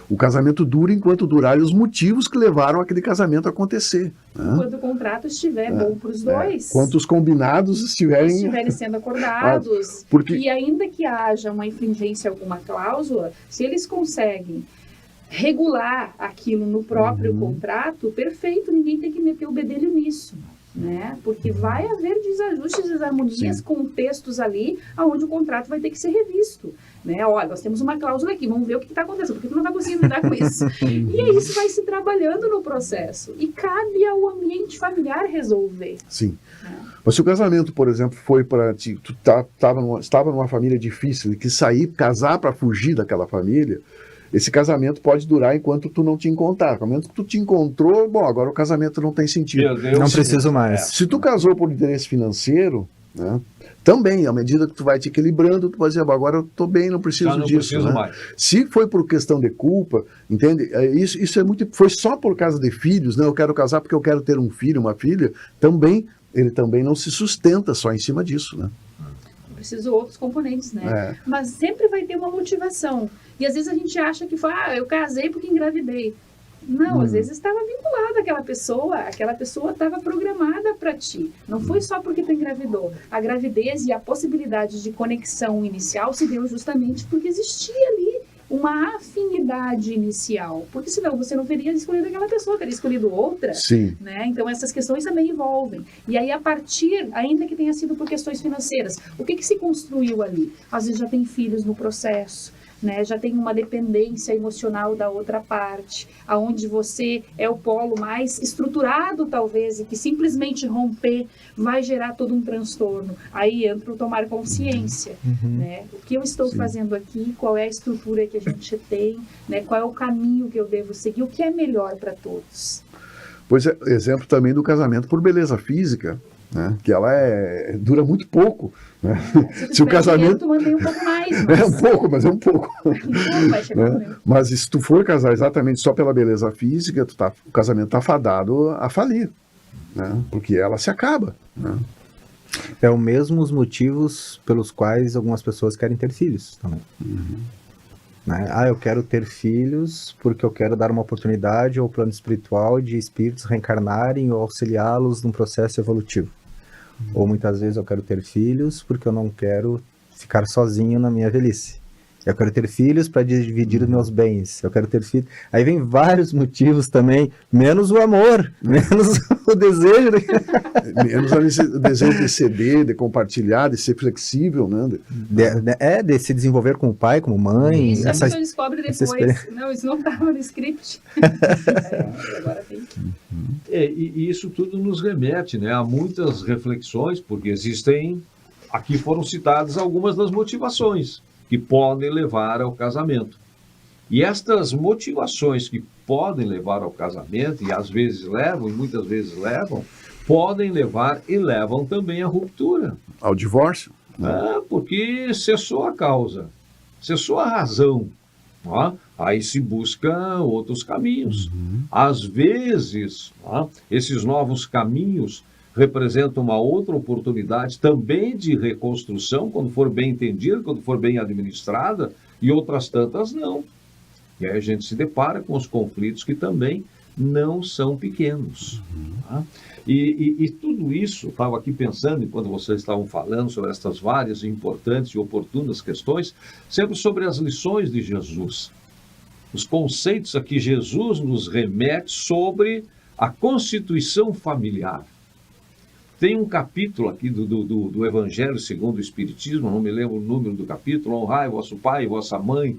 S3: O casamento dura enquanto durarem os motivos que levaram aquele casamento a acontecer. Né?
S4: Enquanto o contrato estiver bom para os dois.
S3: Quanto os combinados estiverem
S4: sendo acordados.
S3: Porque...
S4: E ainda que haja uma infringência, alguma cláusula, se eles conseguem regular aquilo no próprio contrato, perfeito, ninguém tem que meter o bedelho nisso. Né? Porque vai haver desajustes, desarmonias, contextos ali, onde o contrato vai ter que ser revisto. Né? Olha, nós temos uma cláusula aqui, vamos ver o que está acontecendo, porque tu não está conseguindo lidar com isso. E aí isso vai se trabalhando no processo. E cabe ao ambiente familiar resolver.
S3: Sim. Mas se o casamento, por exemplo, foi para ti, tu estava numa família difícil e quis sair, casar para fugir daquela família, esse casamento pode durar enquanto tu não te encontrar. No momento que tu te encontrou, bom, agora o casamento não tem sentido.
S5: Não preciso mais.
S3: Se tu casou por interesse financeiro, né, também, à medida que tu vai te equilibrando, tu vai dizer, agora eu estou bem, não preciso disso. Preciso, né? Mais. Se foi por questão de culpa, entende? Isso é muito. Foi só por causa de filhos, né? Eu quero casar porque eu quero ter um filho, uma filha. Também, ele também não se sustenta só em cima disso, né?
S4: Preciso outros componentes, né? Mas sempre vai ter uma motivação. E às vezes a gente acha que foi, eu casei porque engravidei. Não, às vezes estava vinculada àquela pessoa estava programada para ti. Não foi só porque tu engravidou. A gravidez e a possibilidade de conexão inicial se deu justamente porque existia ali uma afinidade inicial. Porque senão você não teria escolhido aquela pessoa, teria escolhido outra.
S3: Sim.
S4: Né? Então essas questões também envolvem. E aí a partir, ainda que tenha sido por questões financeiras, o que se construiu ali? Às vezes já tem filhos no processo. né, já tem uma dependência emocional da outra parte, aonde você é o polo mais estruturado talvez, e que simplesmente romper vai gerar todo um transtorno. Aí entra o tomar consciência, né? O que eu estou fazendo aqui, qual é a estrutura que a gente tem, né? Qual é o caminho que eu devo seguir, o que é melhor para todos.
S3: Pois é, exemplo também do casamento por beleza física, né? Que ela dura muito pouco, né? Se o casamento
S4: mantém um pouco mais,
S3: é um pouco, mas é um pouco, né? Mas se tu for casar exatamente só pela beleza física, o casamento está fadado a falir, né? Porque ela se acaba, né?
S5: É o mesmo os motivos pelos quais algumas pessoas querem ter filhos também. Né? Eu quero ter filhos porque eu quero dar uma oportunidade ao plano espiritual de espíritos reencarnarem ou auxiliá-los num processo evolutivo. Ou muitas vezes eu quero ter filhos porque eu não quero ficar sozinho na minha velhice. Eu quero ter filhos para dividir os meus bens. Eu quero ter filhos. Aí vem vários motivos também, menos o amor, menos o desejo.
S3: Menos o desejo de ceder, de compartilhar, de ser flexível, né?
S5: De se desenvolver como pai, como mãe.
S4: Isso a gente descobre depois. Não, isso não estava no script. Agora tem.
S2: E isso tudo nos remete, né, a muitas reflexões, porque existem, aqui foram citadas algumas das motivações que podem levar ao casamento. E estas motivações que podem levar ao casamento, e às vezes levam, e muitas vezes levam, podem levar e levam também à ruptura.
S3: Ao divórcio.
S2: Porque cessou a causa, cessou a razão. Aí se busca outros caminhos. Às vezes, esses novos caminhos representa uma outra oportunidade também de reconstrução, quando for bem entendida, quando for bem administrada, e outras tantas não. E aí a gente se depara com os conflitos que também não são pequenos. E tudo isso, estava aqui pensando, enquanto vocês estavam falando sobre estas várias importantes e oportunas questões, sempre sobre as lições de Jesus. Os conceitos a que Jesus nos remete sobre a constituição familiar. Tem um capítulo aqui do Evangelho segundo o Espiritismo, não me lembro o número do capítulo, honrai vosso pai e vossa mãe,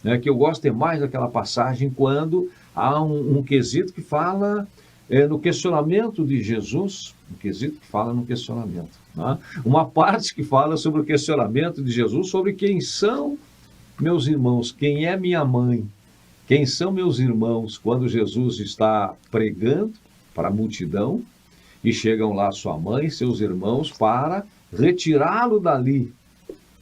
S2: né, que eu gosto mais daquela passagem quando há um quesito que fala no questionamento de Jesus, um quesito que fala no questionamento, né? Uma parte que fala sobre o questionamento de Jesus, sobre quem são meus irmãos, quem é minha mãe, quem são meus irmãos, quando Jesus está pregando para a multidão, e chegam lá sua mãe e seus irmãos para retirá-lo dali,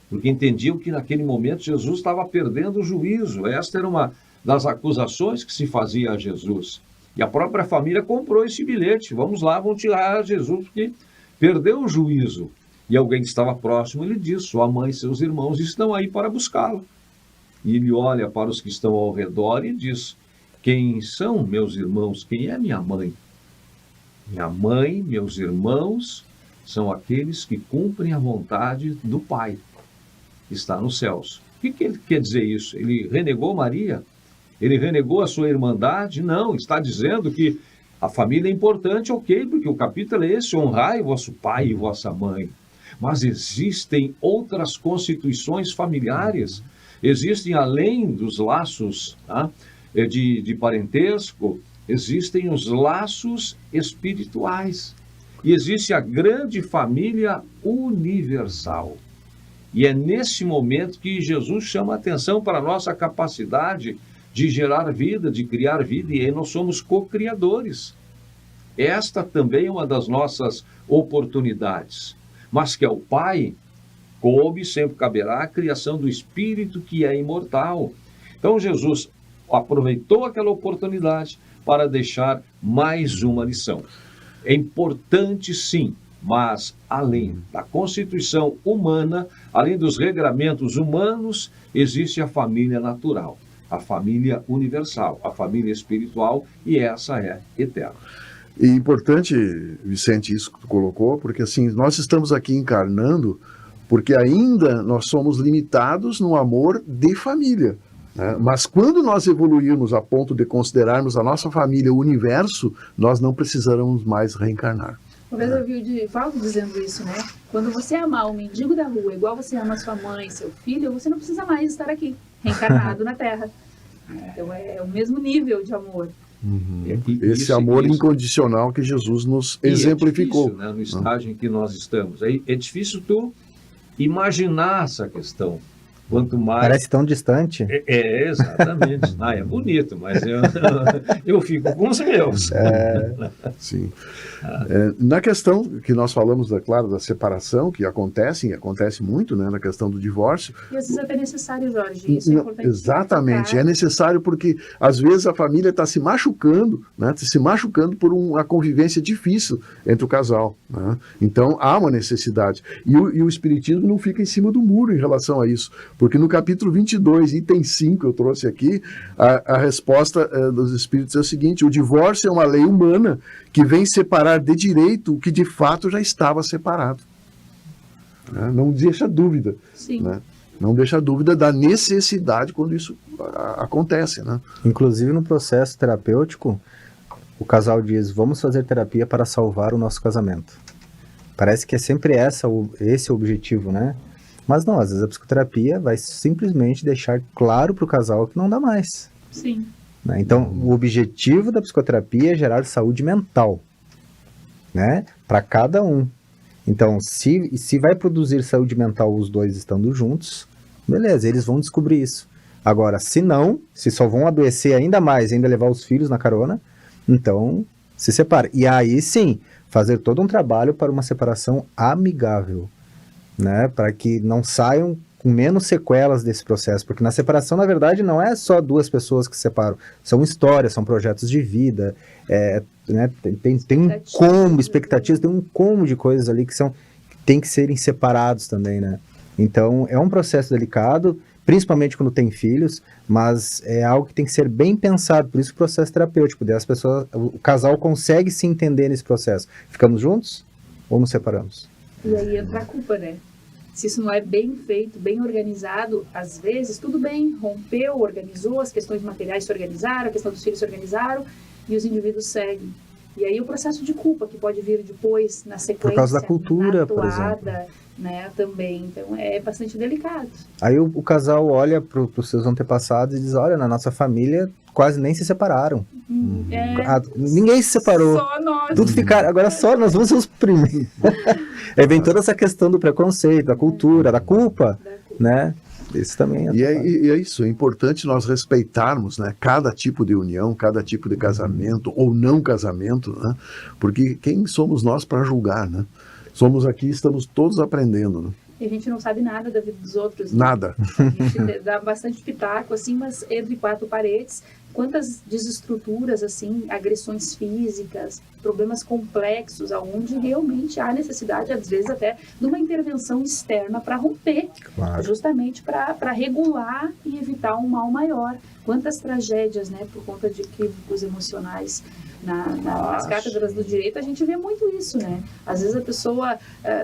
S2: porque entendiam que naquele momento Jesus estava perdendo o juízo. Esta era uma das acusações que se fazia a Jesus. E a própria família comprou esse bilhete. Vamos lá, vão tirar Jesus, porque perdeu o juízo. E alguém que estava próximo, ele diz, sua mãe e seus irmãos estão aí para buscá-lo. E ele olha para os que estão ao redor e diz, quem são meus irmãos? Quem é minha mãe? Minha mãe, meus irmãos, são aqueles que cumprem a vontade do Pai, que está nos céus. O que ele quer dizer isso? Ele renegou Maria? Ele renegou a sua irmandade? Não, está dizendo que a família é importante, ok, porque o capítulo é esse, honrai vosso pai e vossa mãe. Mas existem outras constituições familiares, existem além dos laços de parentesco, existem os laços espirituais. E existe a grande família universal. E é nesse momento que Jesus chama a atenção para a nossa capacidade de gerar vida, de criar vida, e aí nós somos co-criadores. Esta também é uma das nossas oportunidades. Mas que ao Pai coube, sempre caberá a criação do Espírito que é imortal. Então Jesus aproveitou aquela oportunidade para deixar mais uma lição. É importante sim, mas além da constituição humana, além dos regramentos humanos, existe a família natural, a família universal, a família espiritual, e essa é eterna.
S3: E importante, Vicente, isso que tu colocou, porque assim, nós estamos aqui encarnando porque ainda nós somos limitados no amor de família. Mas quando nós evoluirmos a ponto de considerarmos a nossa família o universo, nós não precisaremos mais reencarnar.
S4: Uma vez eu vi o Divaldo dizendo isso, né? Quando você amar o mendigo da rua igual você ama sua mãe, seu filho, você não precisa mais estar aqui. reencarnado na Terra. Então é o mesmo nível de amor.
S3: Esse amor incondicional que Jesus nos exemplificou.
S2: É difícil, né, no estágio em que nós estamos. É difícil tu imaginar essa questão. Quanto mais...
S5: Parece tão distante.
S2: Exatamente. É bonito, mas eu fico com os meus.
S3: Sim. Na questão que nós falamos, claro, da separação, que acontece muito, né, na questão do divórcio.
S4: E às vezes até necessário, Jorge, isso é importante.
S3: Exatamente, é necessário porque às vezes a família está se machucando, né, por uma convivência difícil entre o casal, né? Então há uma necessidade. E o Espiritismo não fica em cima do muro em relação a isso. Porque no capítulo 22, item 5, eu trouxe aqui, a resposta dos Espíritos é o seguinte: o divórcio é uma lei humana que vem separar de direito o que de fato já estava separado. Não deixa dúvida.
S4: Sim.
S3: Né? Não deixa dúvida da necessidade quando isso acontece. Né?
S5: Inclusive no processo terapêutico, o casal diz: vamos fazer terapia para salvar o nosso casamento. Parece que é sempre esse o objetivo, né? Mas não, às vezes a psicoterapia vai simplesmente deixar claro para o casal que não dá mais.
S4: Sim.
S5: Né? Então, o objetivo da psicoterapia é gerar saúde mental, né? Para cada um. Então, se vai produzir saúde mental os dois estando juntos, beleza, eles vão descobrir isso. Agora, se não, se só vão adoecer ainda mais, ainda levar os filhos na carona, então se separa. E aí sim, fazer todo um trabalho para uma separação amigável. Né, para que não saiam com menos sequelas desse processo, porque na separação, na verdade, não é só duas pessoas que se separam, são histórias, são projetos de vida, né, tem um combo, expectativas, tem um combo de coisas ali que tem que serem separados também, né? Então, é um processo delicado, principalmente quando tem filhos, mas é algo que tem que ser bem pensado, por isso o processo terapêutico, o casal consegue se entender nesse processo. Ficamos juntos ou nos separamos?
S4: E aí entra a culpa, né? Se isso não é bem feito, bem organizado, às vezes tudo bem, rompeu, organizou, as questões materiais se organizaram, a questão dos filhos se organizaram e os indivíduos seguem. E aí o processo de culpa que pode vir depois, na sequência,
S5: por causa da cultura,
S4: atuada,
S5: por exemplo.
S4: Né, também. Então é bastante delicado.
S5: Aí o casal olha para os seus antepassados e diz: olha, na nossa família quase nem se separaram. Ninguém se separou.
S4: Só nós.
S5: Tudo ficaram, agora só nós vamos ser os primeiros. Aí vem toda essa questão do preconceito, da cultura, da culpa, né? Isso também
S3: e é isso, é importante nós respeitarmos, né, cada tipo de união, cada tipo de casamento ou não casamento, né? Porque quem somos nós para julgar, né? Somos aqui, estamos todos aprendendo, né?
S4: E a gente não sabe nada da vida dos outros. Né?
S3: Nada.
S4: A gente dá bastante pitaco, assim, mas entre quatro paredes, quantas desestruturas, assim, agressões físicas, problemas complexos, aonde realmente há necessidade, às vezes, até de uma intervenção externa para romper, claro. Justamente para regular e evitar um mal maior. Quantas tragédias, né, por conta de equívocos emocionais. Nas cátedras do direito a gente vê muito isso, né? Às vezes a pessoa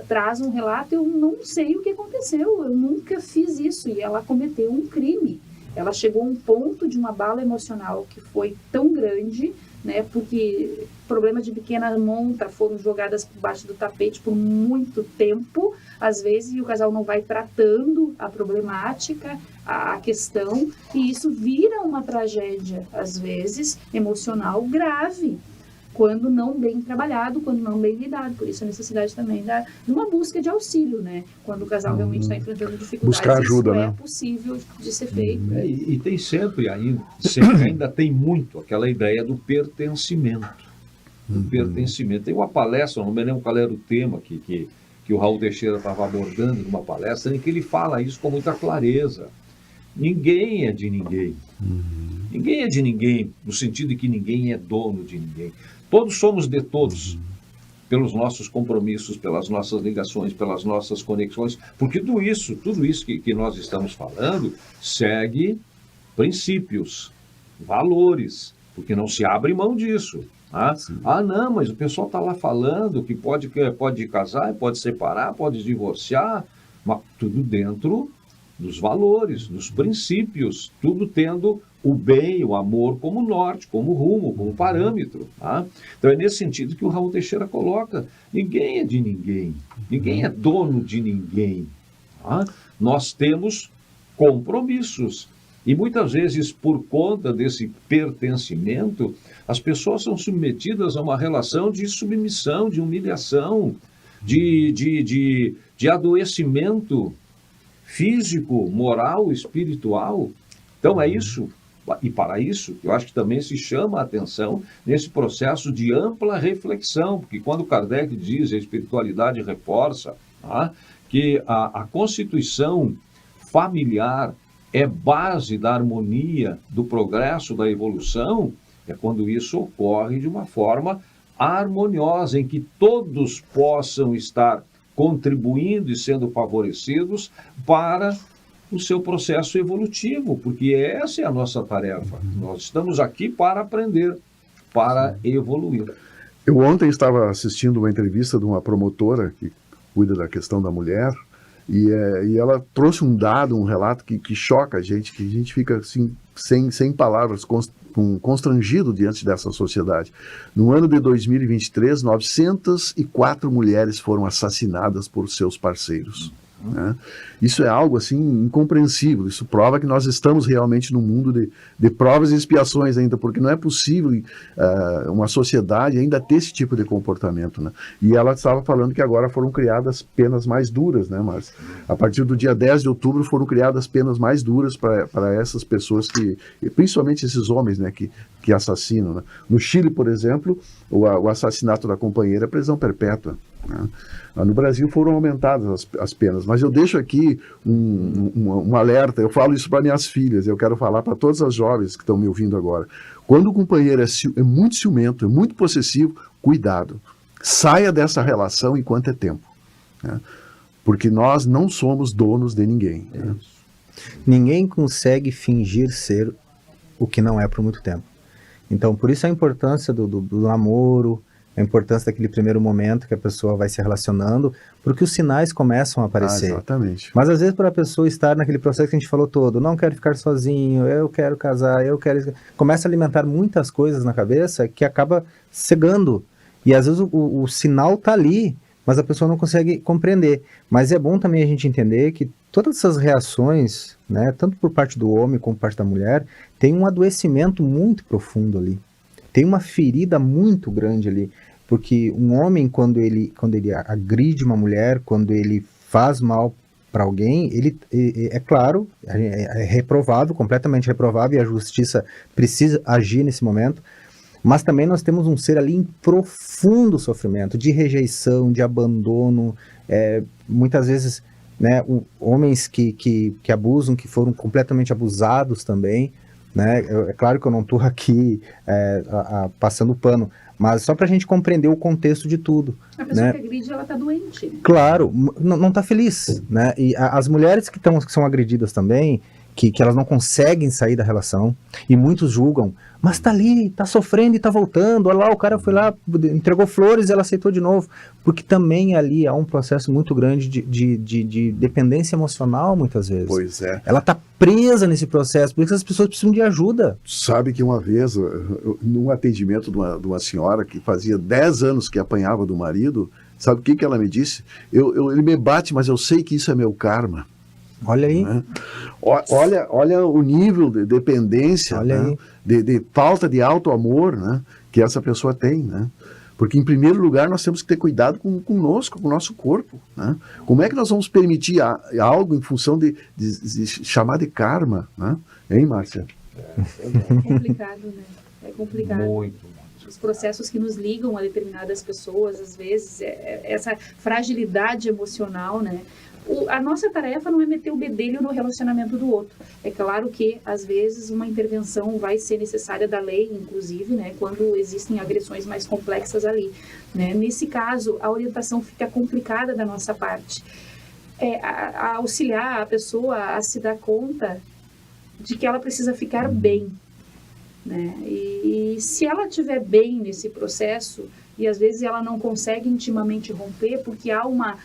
S4: traz um relato: eu não sei o que aconteceu, eu nunca fiz isso, e ela cometeu um crime. Ela chegou a um ponto de uma bala emocional que foi tão grande, né? Porque problemas de pequena monta foram jogadas por baixo do tapete por muito tempo, às vezes, e o casal não vai tratando a problemática, a questão, e isso vira uma tragédia, às vezes, emocional grave, quando não bem trabalhado, quando não bem lidado. Por isso a necessidade também de uma busca de auxílio, né? Quando o casal realmente está enfrentando dificuldades,
S3: buscar ajuda,
S4: isso
S3: né?
S4: É possível de ser feito.
S2: E tem sempre ainda tem muito aquela ideia do pertencimento. Pertencimento. Tem uma palestra, não me lembro qual era o tema que o Raul Teixeira estava abordando numa palestra, em que ele fala isso com muita clareza. Ninguém é de ninguém. Ninguém é de ninguém, no sentido de que ninguém é dono de ninguém. Todos somos de todos, pelos nossos compromissos, pelas nossas ligações, pelas nossas conexões, porque tudo isso que nós estamos falando segue princípios, valores, porque não se abre mão disso. Não, mas o pessoal está lá falando que pode casar, pode separar, pode divorciar, mas tudo dentro dos valores, dos princípios, tudo tendo o bem, o amor como norte, como rumo, como parâmetro. Então é nesse sentido que o Raul Teixeira coloca: ninguém é de ninguém, ninguém é dono de ninguém. Nós temos compromissos, E muitas vezes, por conta desse pertencimento, as pessoas são submetidas a uma relação de submissão, de humilhação, de adoecimento físico, moral, espiritual. Então é isso. E para isso, eu acho que também se chama a atenção nesse processo de ampla reflexão, porque quando Kardec diz, a espiritualidade reforça, que a constituição familiar é base da harmonia, do progresso, da evolução, é quando isso ocorre de uma forma harmoniosa, em que todos possam estar contribuindo e sendo favorecidos para o seu processo evolutivo, porque essa é a nossa tarefa. Nós estamos aqui para aprender, para evoluir.
S3: Eu ontem estava assistindo uma entrevista de uma promotora que cuida da questão da mulher, e ela trouxe um dado, um relato que choca a gente, que a gente fica assim, sem palavras, constrangido diante dessa sociedade. No ano de 2023, 904 mulheres foram assassinadas por seus parceiros. Né? Isso é algo assim incompreensível. Isso prova que nós estamos realmente num mundo de provas e expiações ainda, porque não é possível uma sociedade ainda ter esse tipo de comportamento, né? E ela estava falando que agora foram criadas penas mais duras, né, Márcia? A partir do dia 10 de outubro foram criadas penas mais duras para essas pessoas principalmente esses homens, né, que assassinam, né? No Chile, por exemplo, o assassinato da companheira é prisão perpétua, né? No Brasil foram aumentadas as penas, mas eu deixo aqui um alerta, eu falo isso para minhas filhas, eu quero falar para todas as jovens que estão me ouvindo agora. Quando o companheiro é muito ciumento, é muito possessivo, cuidado, saia dessa relação enquanto é tempo, né? Porque nós não somos donos de ninguém, né?
S5: Ninguém consegue fingir ser o que não é por muito tempo. Então, por isso a importância do namoro, a importância daquele primeiro momento que a pessoa vai se relacionando, porque os sinais começam a aparecer.
S3: Exatamente.
S5: Mas às vezes para a pessoa estar naquele processo que a gente falou todo, não quero ficar sozinho, eu quero casar, eu quero... Começa a alimentar muitas coisas na cabeça que acaba cegando. E às vezes o sinal está ali, mas a pessoa não consegue compreender. Mas é bom também a gente entender que todas essas reações, né, tanto por parte do homem como por parte da mulher, tem um adoecimento muito profundo ali. Tem uma ferida muito grande ali. Porque um homem, quando ele agride uma mulher, quando ele faz mal para alguém, ele é claro, é reprovável, completamente reprovável, e a justiça precisa agir nesse momento, mas também nós temos um ser ali em profundo sofrimento, de rejeição, de abandono, muitas vezes, né, homens que abusam, que foram completamente abusados também, né? É claro que eu não estou aqui passando pano, mas só para a gente compreender o contexto de tudo.
S4: A pessoa,
S5: né?
S4: Que agride, ela está doente.
S5: Claro, não está feliz, né? E as mulheres que são agredidas também, que elas não conseguem sair da relação, e muitos julgam, mas tá ali, tá sofrendo e tá voltando, olha lá, o cara foi lá, entregou flores e ela aceitou de novo, porque também ali há um processo muito grande de dependência emocional, muitas vezes.
S3: Pois é.
S5: Ela tá presa nesse processo, por isso as pessoas precisam de ajuda.
S3: Sabe que uma vez, num atendimento de uma senhora que fazia 10 anos que apanhava do marido, sabe o que ela me disse? Ele me bate, mas eu sei que isso é meu karma.
S5: Olha aí.
S3: Né? Olha o nível de dependência, né? de falta de auto-amor, né? Que essa pessoa tem, né? Porque, em primeiro lugar, nós temos que ter cuidado conosco, com o nosso corpo, né? Como é que nós vamos permitir algo em função de chamar de karma, né? Hein, Márcia?
S4: É complicado, né? É complicado.
S2: Muito.
S4: Os processos que nos ligam a determinadas pessoas, às vezes, essa fragilidade emocional, né? A nossa tarefa não é meter o bedelho no relacionamento do outro. É claro que, às vezes, uma intervenção vai ser necessária da lei, inclusive, né, quando existem agressões mais complexas ali, né? Nesse caso, a orientação fica complicada da nossa parte. A auxiliar a pessoa a se dar conta de que ela precisa ficar bem, né? E se ela estiver bem nesse processo, e às vezes ela não consegue intimamente romper, porque há uma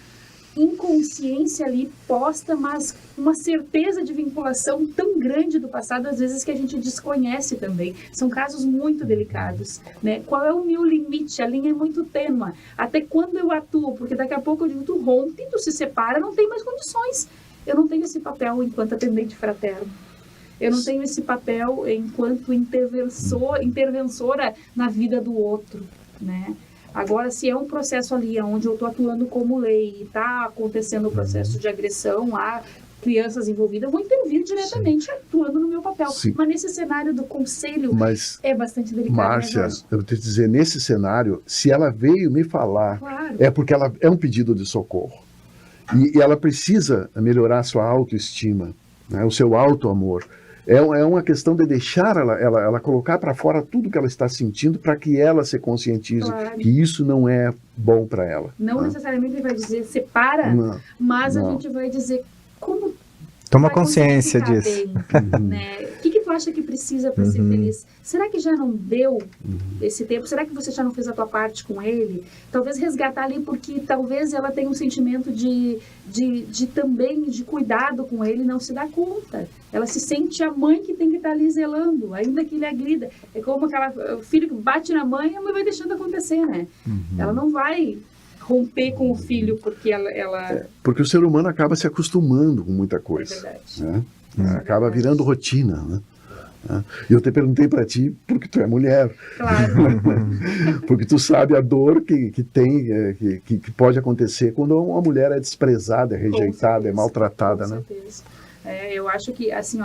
S4: inconsciência ali posta, mas uma certeza de vinculação tão grande do passado, às vezes, que a gente desconhece também. São casos muito delicados, né? Qual é o meu limite? A linha é muito tênue. Até quando eu atuo? Porque daqui a pouco eu digo, tu rompe, tu se separa, não tem mais condições. Eu não tenho esse papel enquanto atendente fraterno. Eu não tenho esse papel enquanto interventora na vida do outro, né? Agora, se é um processo ali onde eu estou atuando como lei e está acontecendo o processo de agressão a crianças envolvidas, eu vou intervir diretamente atuando no meu papel.
S3: Sim.
S4: Mas nesse cenário do conselho é bastante delicado.
S3: Márcia, eu vou te dizer, nesse cenário, se ela veio me falar,
S4: claro,
S3: é porque ela é um pedido de socorro. E ela precisa melhorar a sua autoestima, né, o seu auto-amor. É uma questão de deixar ela colocar para fora tudo que ela está sentindo para que ela se conscientize que isso não é bom para ela.
S4: Não necessariamente ele vai dizer separa, mas a gente vai dizer como
S5: toma consciência disso.
S4: Bem, né? O que tu acha que precisa para ser feliz? Será que já não deu esse tempo? Será que você já não fez a tua parte com ele? Talvez resgatar ali, porque talvez ela tenha um sentimento de também de cuidado com ele, não se dá conta. Ela se sente a mãe que tem que estar ali zelando, ainda que ele agrida. É como o filho que bate na mãe, a mãe vai deixando acontecer, né? Ela não vai romper com o filho porque ela...
S3: Porque o ser humano acaba se acostumando com muita coisa.
S4: É
S3: verdade. Né? Acaba virando rotina, né? Eu te perguntei para ti porque tu é mulher.
S4: Claro.
S3: Porque tu sabe a dor que pode acontecer quando uma mulher é desprezada, é rejeitada, é maltratada, né?
S4: Com certeza. Eu acho que, assim,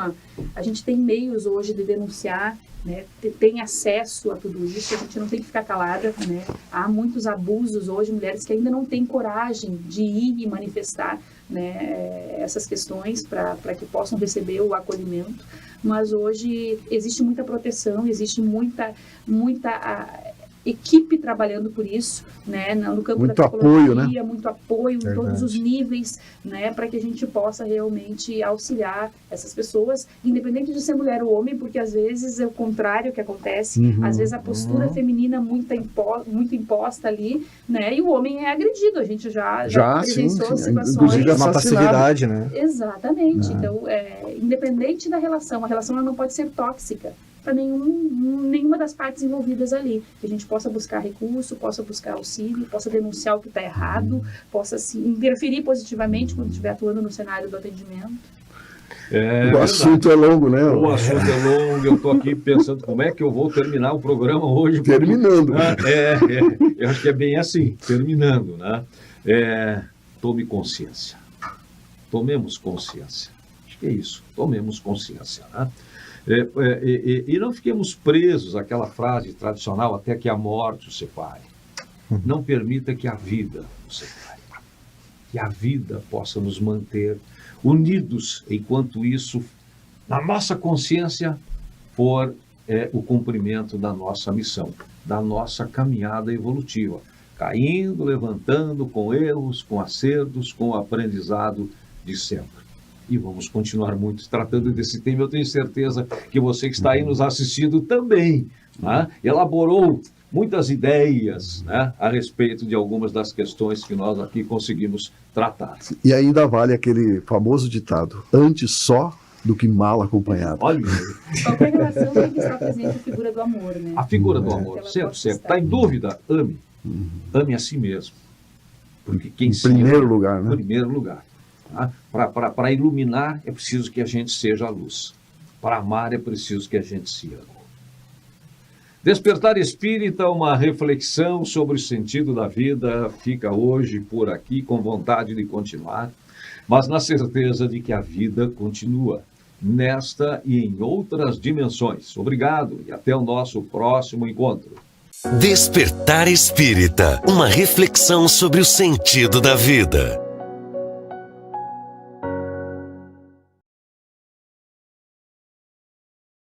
S4: a gente tem meios hoje de denunciar, né? Tem acesso a tudo isso, a gente não tem que ficar calada, né? Há muitos abusos hoje, mulheres que ainda não têm coragem de ir e manifestar, né, essas questões para que possam receber o acolhimento. Mas hoje existe muita proteção, existe muita equipe trabalhando por isso, né, no campo
S3: muito
S4: da psicologia,
S3: apoio, né?
S4: Muito apoio em todos os níveis, né, para que a gente possa realmente auxiliar essas pessoas, independente de ser mulher ou homem, porque às vezes é o contrário que acontece, às vezes a postura feminina muito imposta ali, né, e o homem é agredido, a gente já presenciou situações...
S3: Inclusive
S5: uma passividade, né?
S4: Exatamente, então, independente da relação, a relação ela não pode ser tóxica para nenhuma das partes envolvidas ali, que a gente possa buscar recurso, possa buscar auxílio, possa denunciar o que está errado, possa se interferir positivamente quando estiver atuando no cenário do atendimento.
S3: O assunto é longo, né?
S2: O assunto é longo, eu estou aqui pensando como é que eu vou terminar o programa hoje.
S3: Terminando.
S2: Eu acho que é bem assim, terminando, né? Tome consciência. Tomemos consciência. Acho que é isso, tomemos consciência, né? E não fiquemos presos àquela frase tradicional, até que a morte o separe. Não permita que a vida o separe. Que a vida possa nos manter unidos, enquanto isso, na nossa consciência, for o cumprimento da nossa missão, da nossa caminhada evolutiva. Caindo, levantando, com erros, com acertos, com o aprendizado de sempre. E vamos continuar muito tratando desse tema. Eu tenho certeza que você que está aí nos assistindo também, né, elaborou muitas ideias, né, a respeito de algumas das questões que nós aqui conseguimos tratar.
S3: E ainda vale aquele famoso ditado, antes só do que mal acompanhado.
S2: Olha,
S4: qualquer relação tem que estar presente a figura do amor, né?
S2: A figura do amor, sempre. Está em dúvida? Ame. Ame a si mesmo. Porque quem se ama,
S3: em primeiro lugar, né?
S2: Em primeiro lugar. Para iluminar é preciso que a gente seja a luz. Para amar é preciso que a gente se ame. Despertar Espírita, uma reflexão sobre o sentido da vida, fica hoje por aqui com vontade de continuar, mas na certeza de que a vida continua, nesta e em outras dimensões. Obrigado e até o nosso próximo encontro.
S1: Despertar Espírita, uma reflexão sobre o sentido da vida.